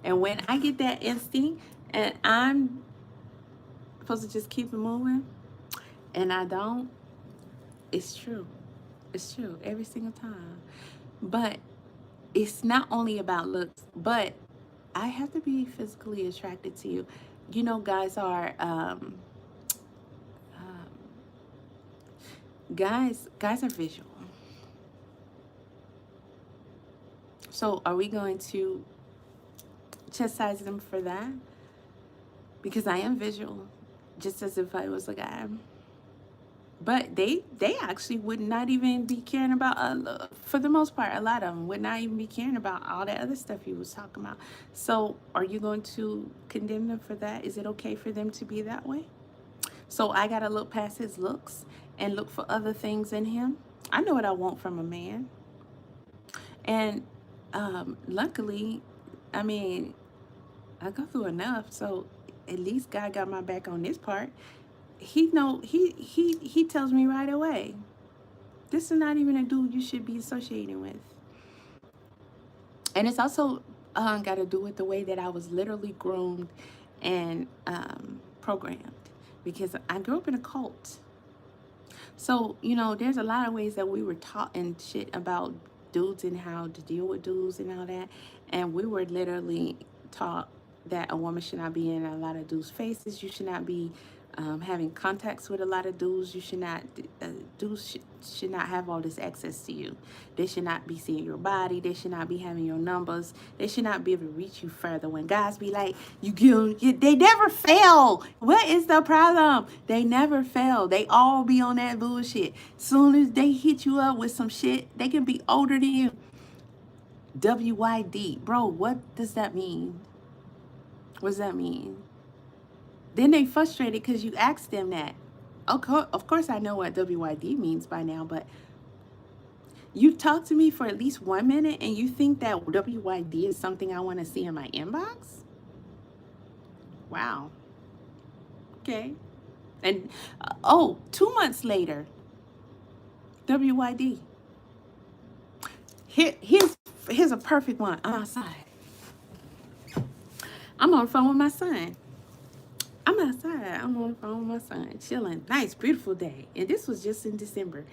And when I get that instinct and I'm supposed to just keep it moving, and I don't, it's true. It's true every single time. But it's not only about looks, but I have to be physically attracted to you. Guys are guys are visual. So are we going to chastise them for that? Because I am visual, just as if I was a guy. But they actually would not even be caring about, for the most part, a lot of them would not even be caring about all that other stuff he was talking about. So are you going to condemn them for that? Is it okay for them to be that way? So I got to look past his looks and look for other things in him. I know what I want from a man. And luckily, I mean, I go through enough. So at least God got my back on this part. He tells me right away, this is not even a dude you should be associating with. And it's also got to do with the way that I was literally groomed and programmed, because I grew up in a cult. So, there's a lot of ways that we were taught and shit about dudes and how to deal with dudes and all that. And we were literally taught that a woman should not be in a lot of dudes' faces. You should not be having contacts with a lot of dudes. You should not, dudes should not have all this access to you. They should not be seeing your body. They should not be having your numbers. They should not be able to reach you further. When guys be like, they never fail. What is the problem? They never fail. They all be on that bullshit. Soon as they hit you up with some shit, they can be older than you. WYD. Bro, what does that mean? What does that mean? Then they frustrated because you asked them that. Okay, of course I know what WYD means by now, but you talk to me for at least 1 minute and you think that WYD is something I want to see in my inbox? Wow. Okay. And 2 months later, WYD. Here's a perfect one. I'm outside. I'm on the phone with my son. I'm outside. I'm on the phone with my son, chilling. Nice, beautiful day. And this was just in December.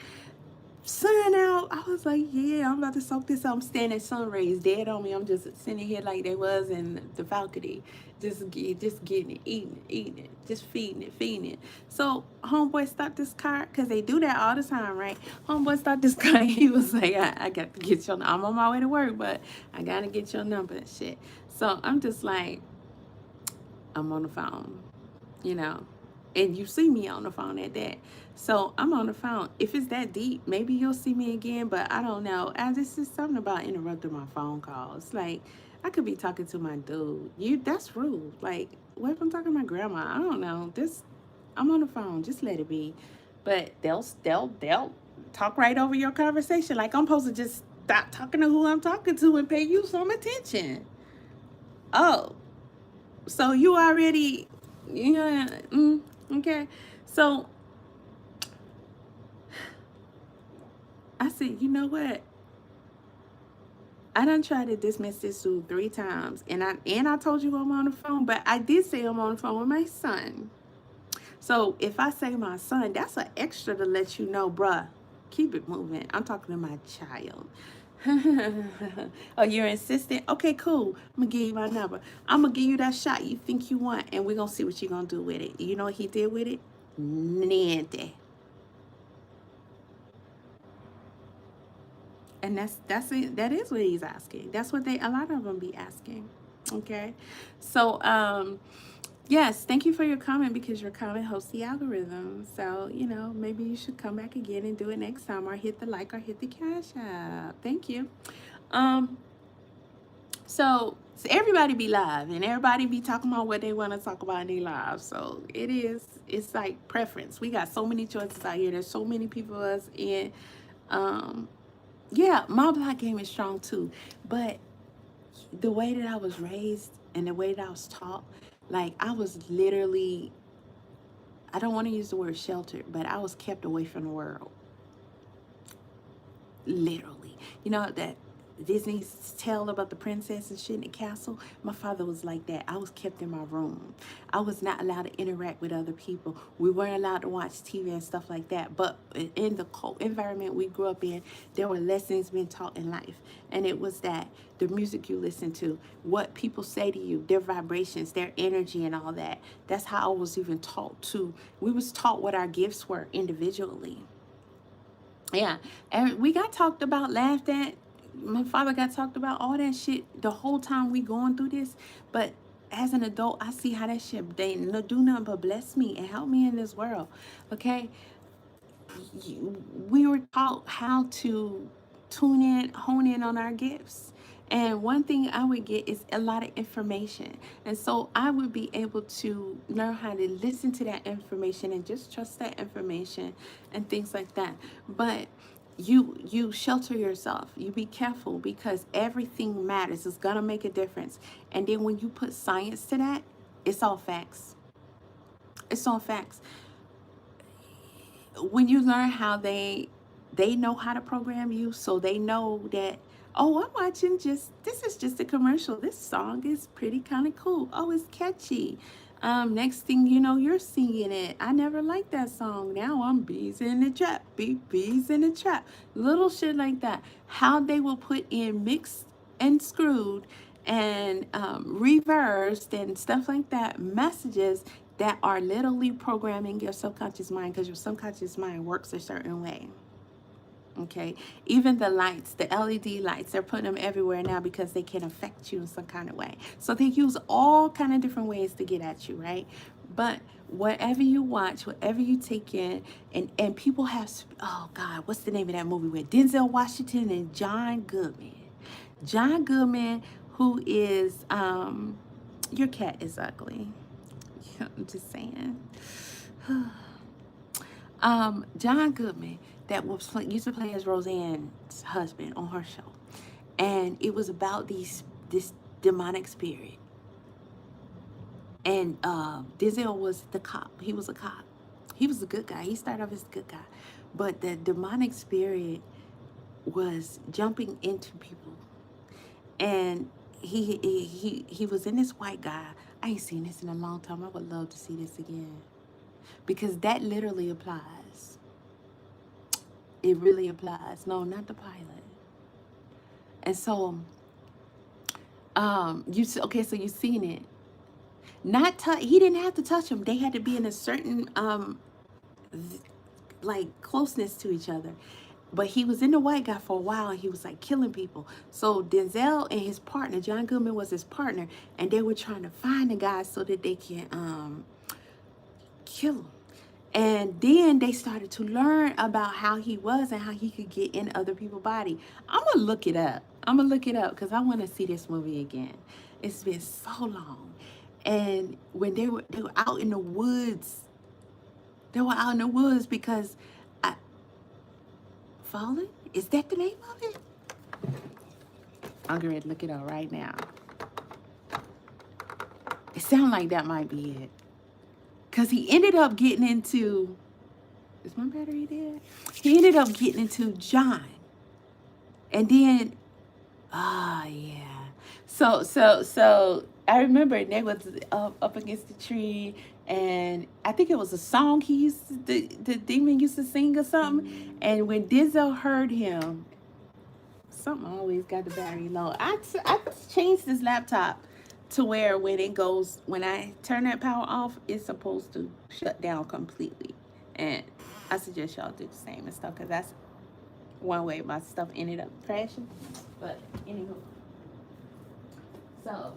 Sun out. I was like, yeah, I'm about to soak this up. I'm standing, sun rays dead on me. I'm just sitting here like they was in the balcony, just getting it, eating it, just feeding it. So homeboy stopped this car, because they do that all the time, right? Homeboy stopped this car. He was like, I got to get your, I'm on my way to work, but I got to get your number and shit. So I'm just like, I'm on the phone, and you see me on the phone at that. So I'm on the phone. If it's that deep, maybe you'll see me again, but I don't know. This is something about interrupting my phone calls. Like, I could be talking to my dude. That's rude. Like, what if I'm talking to my grandma? I don't know. I'm on the phone. Just let it be. But they'll talk right over your conversation. Like, I'm supposed to just stop talking to who I'm talking to and pay you some attention. Oh, so you already, okay. So I said, you know what? I done tried to dismiss this dude 3 times, and I told you I'm on the phone, but I did say I'm on the phone with my son. So if I say my son, that's an extra to let you know, bruh, keep it moving. I'm talking to my child. Oh, you're insistent? Okay, cool. I'm gonna give you my number. I'm gonna give you that shot you think you want, and we're gonna see what you're gonna do with it. You know what he did with it? Niente. And that's it. That is what he's asking. That's what a lot of them be asking. Okay. So yes, thank you for your comment, because your comment helps the algorithm. So, maybe you should come back again and do it next time, or hit the like, or hit the Cash App. Thank you. So everybody be live, and everybody be talking about what they want to talk about in their lives. So it's like preference. We got so many choices out here. There's so many people us in. Yeah, my block game is strong too. But the way that I was raised and the way that I was taught, like, I was literally, I don't want to use the word sheltered, but I was kept away from the world. Literally. You know that Disney's tale about the princess and shit in the castle? My father was like that. I was kept in my room. I was not allowed to interact with other people. We weren't allowed to watch TV and stuff like that. But in the environment we grew up in, there were lessons being taught in life. And it was that the music you listen to, what people say to you, their vibrations, their energy, and all that. That's how I was even taught to. We was taught what our gifts were individually. Yeah, and we got talked about, laughed at. My father got talked about, all that shit the whole time we going through this. But as an adult, I see how that shit, they do nothing but bless me and help me in this world. Okay, we were taught how to tune in, hone in on our gifts. And one thing I would get is a lot of information. And so I would be able to learn how to listen to that information and just trust that information and things like that. But you shelter yourself. You be careful, because everything matters. It's gonna make a difference. And then when you put science to that, it's all facts. It's all facts. When you learn how they know how to program you, so they know that, Oh, I'm watching this is just a commercial. This song is pretty kind of cool. Oh, it's catchy. Next thing you know, you're singing it. I never liked that song. Now I'm bees in the trap, bees in the trap. Little shit like that. How they will put in mixed and screwed and reversed and stuff like that messages that are literally programming your subconscious mind, because your subconscious mind works a certain way. Okay, even the lights, the LED lights, they're putting them everywhere now because they can affect you in some kind of way. So they use all kind of different ways to get at you, right? But whatever you watch, whatever you take in, and people have, oh God, what's the name of that movie with Denzel Washington and John Goodman? John Goodman, who is, your cat is ugly. I'm just saying. John Goodman, that used to play as Roseanne's husband on her show, and it was about this demonic spirit. And Denzel was the cop. He was a cop. He was a good guy. He started off as a good guy, but the demonic spirit was jumping into people, and he was in this white guy. I ain't seen this in a long time. I would love to see this again, because that literally applies. It really applies. No, not the pilot. And so, okay, so you seen it. Not he didn't have to touch them. They had to be in a certain like closeness to each other. But he was in the white guy for a while, and he was like killing people. So Denzel and his partner, John Goodman was his partner, and they were trying to find the guy so that they can kill him. And then they started to learn about how he was and how he could get in other people's body. I'm gonna look it up. Because I want to see this movie again. It's been so long. And when they were out in the woods, because I Fallen? Is that the name of it? I'm going to look it up right now. It sounds like that might be it. Because he ended up getting into... Is my battery dead? He ended up getting into John. And then... yeah. So I remember they was up against the tree, and I think it was a song the demon used to sing or something. And when Denzel heard him, something always got the battery low. I changed this laptop to where when I turn that power off, it's supposed to shut down completely. And I suggest y'all do the same and stuff, because that's one way my stuff ended up crashing. But anywho, so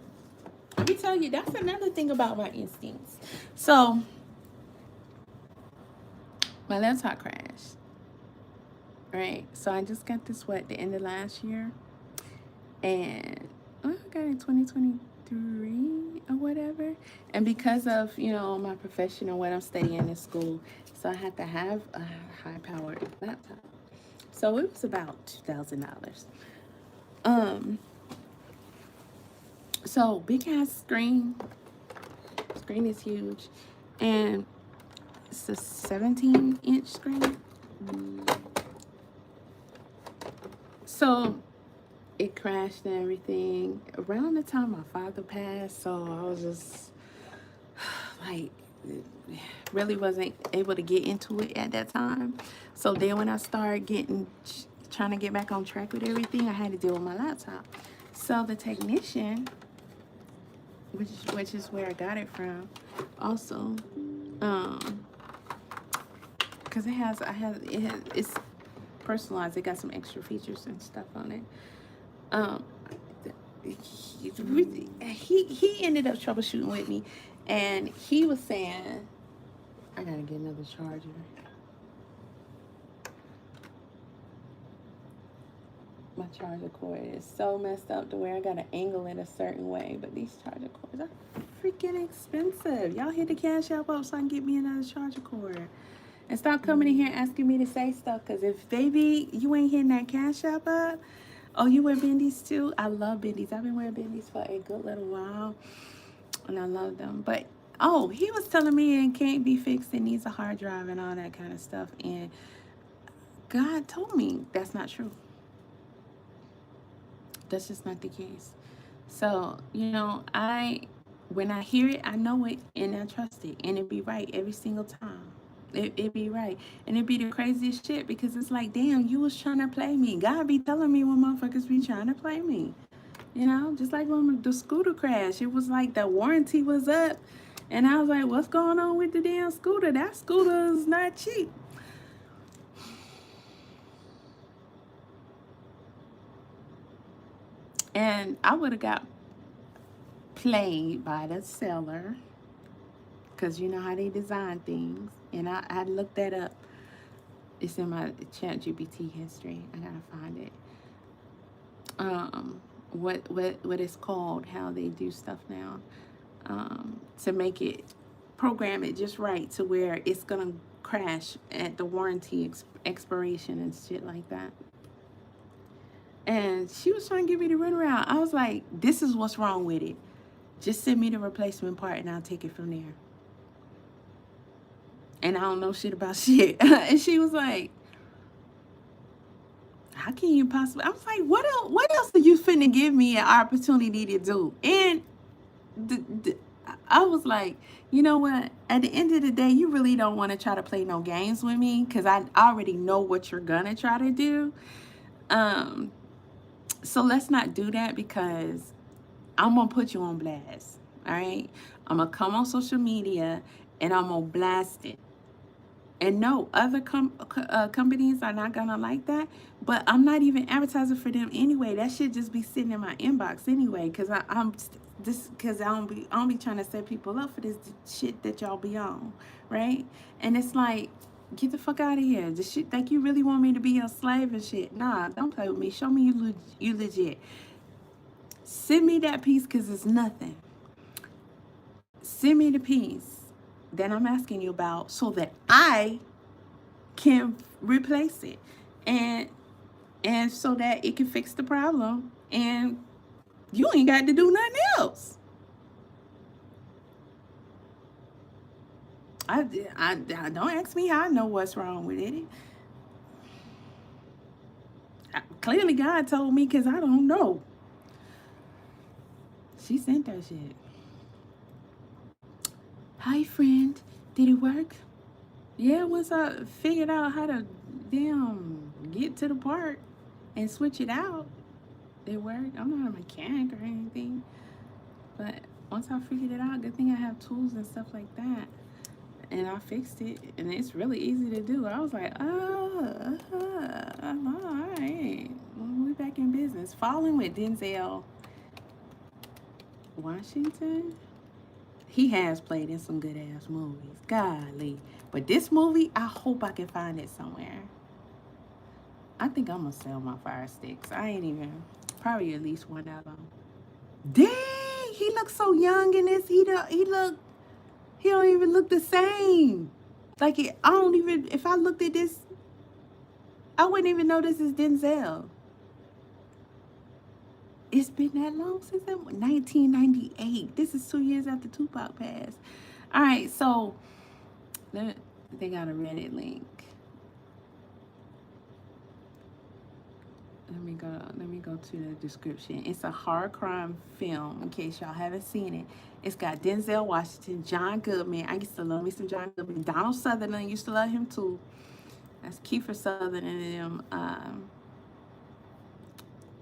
let me tell you, that's another thing about my instincts. So my laptop crashed, right? So I just got this the end of last year, and I got it in 2023 or whatever. And because of my profession or what I'm studying in school, so I had to have a high-powered laptop. So it was about $2,000. So big ass screen is huge, and it's a 17-inch screen. So it crashed and everything around the time my father passed. So I was just like, really wasn't able to get into it at that time. So then when I started trying to get back on track with everything, I had to deal with my laptop. So the technician, which is where I got it from, also, because it's personalized. It got some extra features and stuff on it. He ended up troubleshooting with me, and he was saying, I gotta get another charger. My charger cord is so messed up to where I gotta angle it a certain way. But these charger cords are freaking expensive. Y'all hit the Cash App up so I can get me another charger cord. And stop coming in here asking me to say stuff. Because if, baby, you ain't hitting that Cash App up. Oh, you wear bendies too? I love bendies. I've been wearing bendies for a good little while. And I love them. But, oh, he was telling me it can't be fixed. It needs a hard drive and all that kind of stuff. And God told me that's not true. That's just not the case. So, you know, when I hear it, I know it and I trust it. And it be right every single time. It be right. And it be the craziest shit because it's like, damn, you was trying to play me. God be telling me when motherfuckers be trying to play me. You know, just like when the scooter crashed, it was like the warranty was up. And I was like, what's going on with the damn scooter? That scooter is not cheap. And I would have got played by the seller because you know how they design things. And I looked that up. It's in my ChatGPT history. I gotta find it. What it's called, how they do stuff now, to make it program it just right to where it's gonna crash at the warranty expiration and shit like that. And she was trying to give me the runaround. I was like, this is what's wrong with it. Just send me the replacement part and I'll take it from there. And I don't know shit about shit. And she was like, how can you possibly? I was like, what else are you finna give me an opportunity to do? And I was like, you know what? At the end of the day, you really don't want to try to play no games with me because I already know what you're gonna try to do. So let's not do that because I'm gonna put you on blast. All right, I'm gonna come on social media and I'm gonna blast it. And no, other companies are not gonna like that. But I'm not even advertising for them anyway. That should just be sitting in my inbox anyway. Cause I'm this because I don't be trying to set people up for this shit that y'all be on, right? And it's like, get the fuck out of here. The shit like you really want me to be your slave and shit. Nah, don't play with me. Show me you legit. Send me that piece because it's nothing. Send me the piece that I'm asking you about so that I can replace it and so that it can fix the problem and you ain't got to do nothing else. I don't ask me how I know what's wrong with it. Clearly God told me because I don't know. She sent that shit. Hi friend, did it work? Yeah, once I figured out how to damn get to the part and switch it out, it worked. I'm not a mechanic or anything, but once I figured it out, good thing I have tools and stuff like that, and I fixed it, and it's really easy to do. I was like, oh, all right, we back in business. Following with Denzel Washington. He has played in some good ass movies, golly. But this movie, I hope I can find it somewhere. I think I'm gonna sell my fire sticks. I ain't even probably at least one of them. Dang, he looks so young in this. He don't even look the same. Like I don't even. If I looked at this, I wouldn't even know this is Denzel. It's been that long since 1998. This is 2 years after Tupac passed. All right, so they got a Reddit link. Let me go to the description. It's a horror crime film, in case y'all haven't seen it. It's got Denzel Washington, John Goodman. I used to love me some John Goodman. Donald Sutherland, used to love him too. That's Kiefer Sutherland and them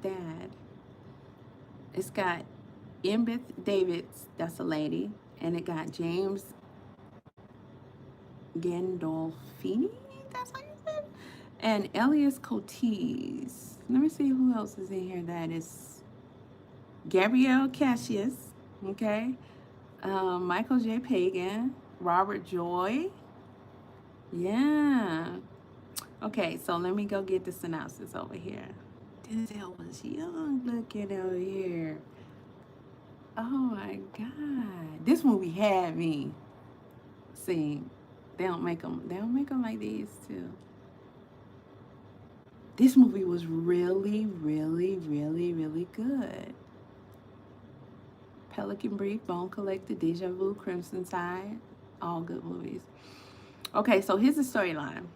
dad. It's got Embeth Davids, that's a lady, and it got James Gandolfini, that's how you say it, and Elias Cotes. Let me see who else is in here. That is Gabrielle Cassius, okay, Michael J. Pagan, Robert Joy. Yeah. Okay, so let me go get the synopsis over here. Denzel was young looking over here. Oh my God. This movie had me. See, they don't make them like these too. This movie was really, really, really, really good. Pelican Brief, Bone Collector, Deja Vu, Crimson Tide, all good movies. Okay, so here's the storyline.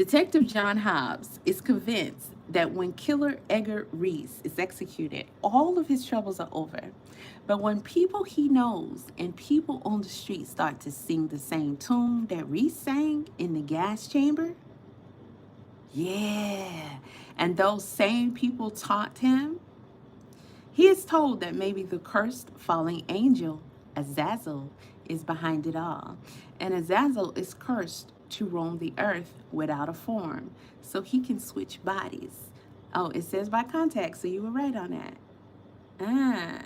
Detective John Hobbs is convinced that when killer Edgar Reese is executed, all of his troubles are over. But when people he knows and people on the street start to sing the same tune that Reese sang in the gas chamber, yeah, and those same people taunt him, he is told that maybe the cursed falling angel, Azazel, is behind it all. And Azazel is cursed to roam the earth without a form, so he can switch bodies. Oh, it says by contact, so you were right on that. Ah.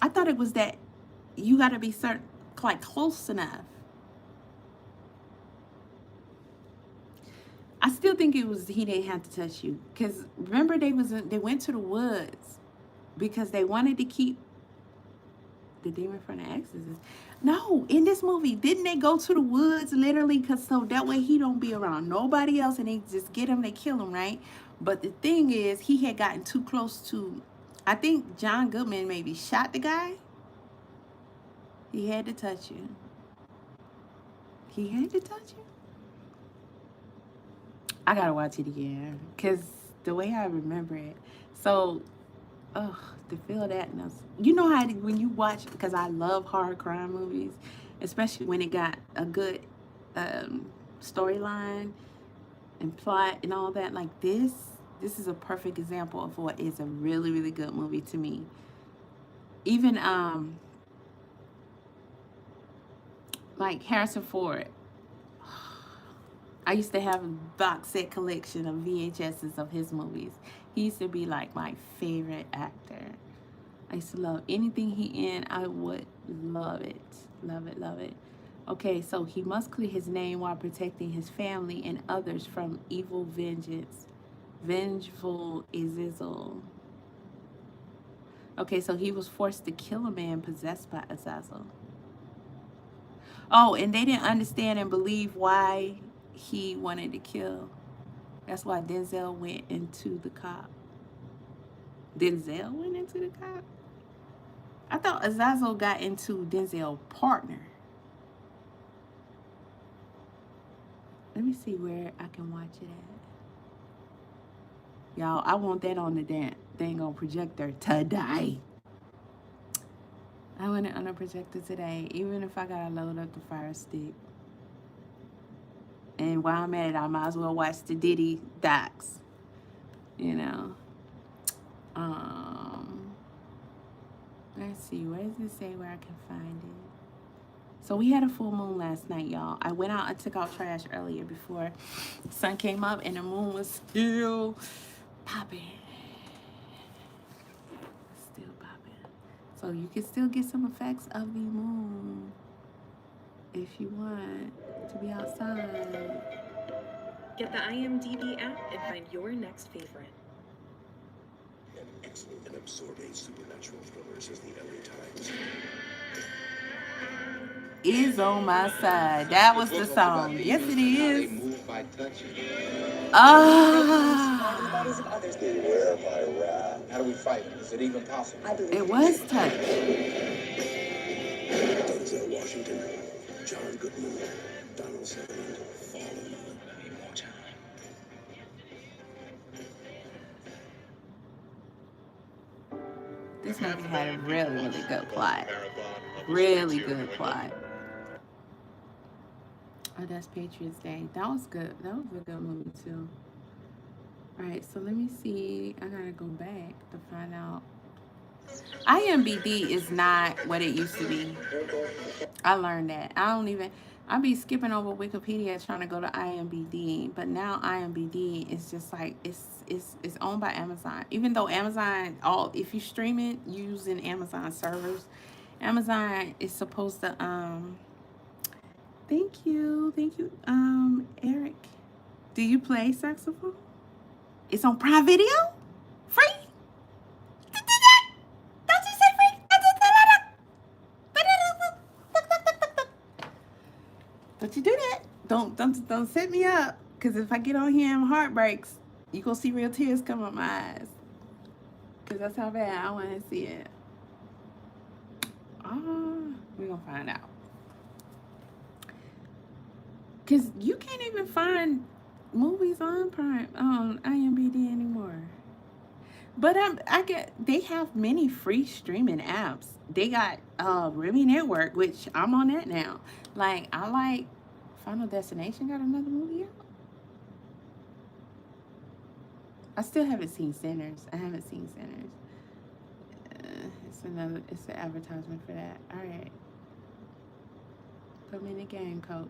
I thought it was that you got to be certain, like close enough. I still think it was he didn't have to touch you, because remember they went to the woods because they wanted to keep the demon from the exorcist. No, in this movie, didn't they go to the woods literally because so that way he don't be around nobody else and they just get him, they kill him, right? But the thing is, he had gotten too close to, I think John Goodman maybe shot the guy. He had to touch you. He had to touch you. I gotta watch it again because the way I remember it. So, oh, to feel that, you know how when you watch, because I love horror crime movies, especially when it got a good storyline and plot and all that. Like this is a perfect example of what is a really, really good movie to me. Even like Harrison Ford. I used to have a box set collection of VHSs of his movies. He used to be like my favorite actor. I used to love anything he in. I would love it. Love it, love it. Okay, so he must clear his name while protecting his family and others from evil vengeance. Vengeful Azazel. Okay, so he was forced to kill a man possessed by Azazel. Oh, and they didn't understand and believe why he wanted to kill. That's why Denzel went into the cop. Denzel went into the cop? I thought Azazel got into Denzel's partner. Let me see where I can watch it at. Y'all, I want that on the dang on projector today. I want it on a projector today, even if I gotta load up the Fire Stick. And while I'm at it, I might as well watch the Diddy docs. You know. Let's see, where does it say where I can find it? So we had a full moon last night, y'all. I went out and took out trash earlier before the sun came up and the moon was still popping. Still popping. So you can still get some effects of the moon if you want to be outside. Get the IMDb app and find your next favorite. An excellent and absorbing supernatural thriller, says the LA Times. Is on my side. That was the song. Yes, it is. Ah. Beware my wrath. How do we fight? Is it even possible? It was touch. Denzel Washington, John Goodman, Donald Sutherland, Fallen. This movie had a really, really good plot. Really good plot. Oh, that's Patriots Day. That was good. That was a good movie too. All right, so let me see. I gotta go back to find out. IMBD is not what it used to be. I learned that. I be skipping over Wikipedia trying to go to IMBD, but now IMBD is just like it's owned by Amazon. Even though Amazon, if you stream it using Amazon servers, Amazon is supposed to thank you Eric. Do you play saxophone? It's on Prime Video? Free? Don't you say free? Don't you do that. Don't set me up. Because if I get on here and my heart breaks, you gonna see real tears come up my eyes. Because that's how bad I want to see it. We're gonna find out. Because you can't even find movies on Prime on IMDb anymore. But they have many free streaming apps. They got Remy Network, which I'm on that now. Like I like Final Destination got another movie out. I still haven't seen Sinners. I haven't seen Sinners. It's an advertisement for that. All right. Put me in the game, coach.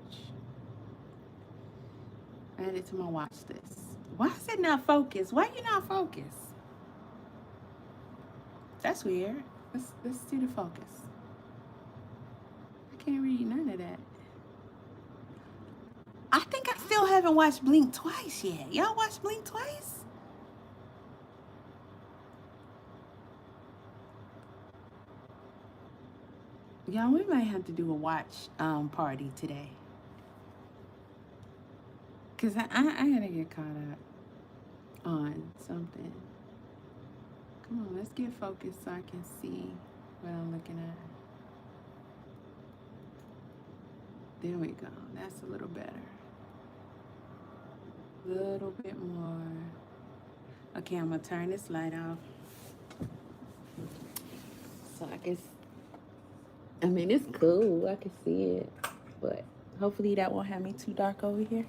Add it to my watch list. Why is it not focused? Why you not focused? That's weird. Let's do the focus. I can't read none of that. I think I still haven't watched Blink twice yet. Y'all watched Blink twice? Y'all, we might have to do a watch party today. Cause I gotta get caught up on something. Come on, let's get focused so I can see what I'm looking at. There we go. That's a little better. A little bit more. Okay, I'm gonna turn this light off so I can. I mean, it's cool. I can see it, but hopefully that won't have me too dark over here.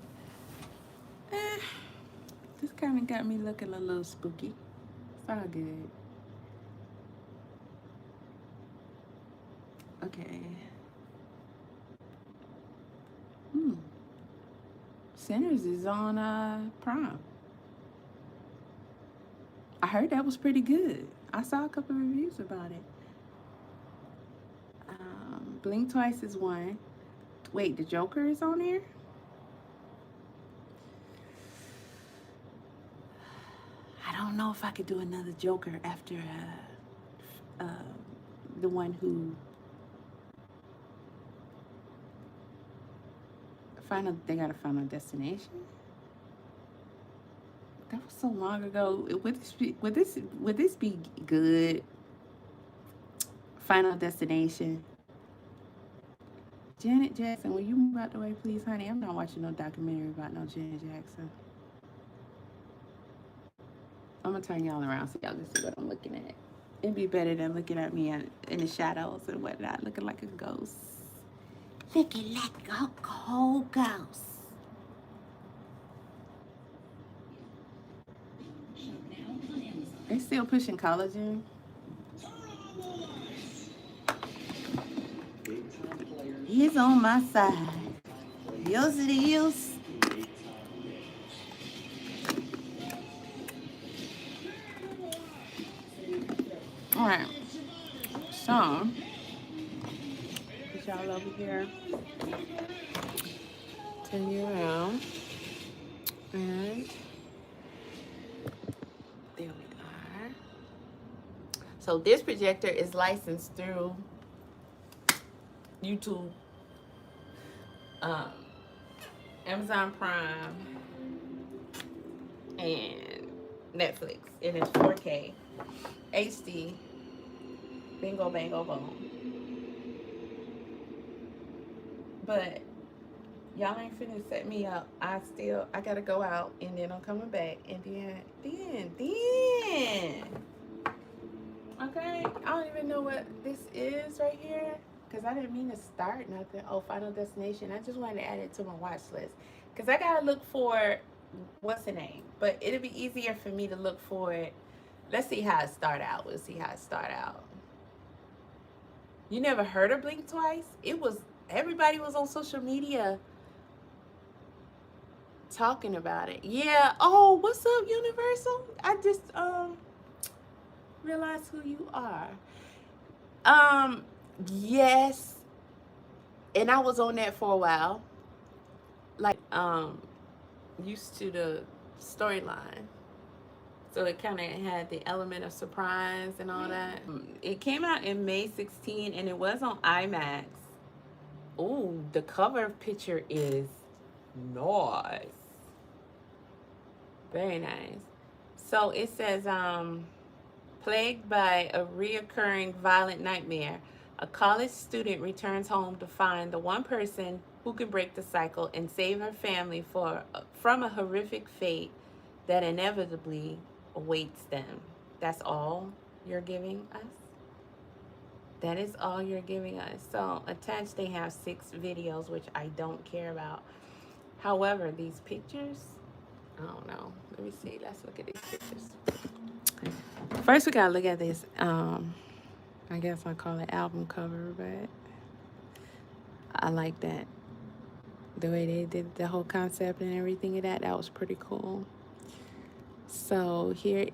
This kind of got me looking a little spooky. It's all good. Okay. Sinners is on Prime. I heard that was pretty good. I saw a couple of reviews about it. Blink Twice is one. Wait, the Joker is on there? I don't know if I could do another Joker after the one who they got a Final Destination. That was so long ago. Would this be good? Final Destination. Janet Jackson, will you move out the way, please, honey? I'm not watching no documentary about no Janet Jackson. I'm gonna turn y'all around so y'all can see what I'm looking at. It'd be better than looking at me in the shadows and whatnot, looking like a ghost. Looking like a cold ghost. They still pushing collagen. He's on my side. Yes, it is. All right. So, put y'all over here. Turn you around. And there we are. So this projector is licensed through YouTube, Amazon Prime, and Netflix. And it's 4K, HD, bingo, bango, boom. But y'all ain't finna set me up. I gotta go out, and then I'm coming back, and then. Okay, I don't even know what this is right here, because I didn't mean to start nothing. Oh, Final Destination. I just wanted to add it to my watch list, because I gotta look for, what's the name? But it'll be easier for me to look for it. Let's see how it start out. We'll see how it start out. You never heard of Blink Twice? Everybody was on social media talking about it. Yeah. Oh, what's up, Universal? I just realize who you are. Yes. And I was on that for a while. Like, used to the storyline. So it kind of had the element of surprise and all that. It came out in May 16, and it was on IMAX. Ooh, the cover picture is nice. Very nice. So it says, plagued by a reoccurring violent nightmare, a college student returns home to find the one person who can break the cycle and save her family from a horrific fate that inevitably awaits them. That's all you're giving us? That is all you're giving us. So attached they have 6 videos, which I don't care about. However, these pictures, I don't know. Let me see. Let's look at these pictures. First, we gotta look at this. I guess I call it album cover, but I like that. The way they did the whole concept and everything of that was pretty cool. So here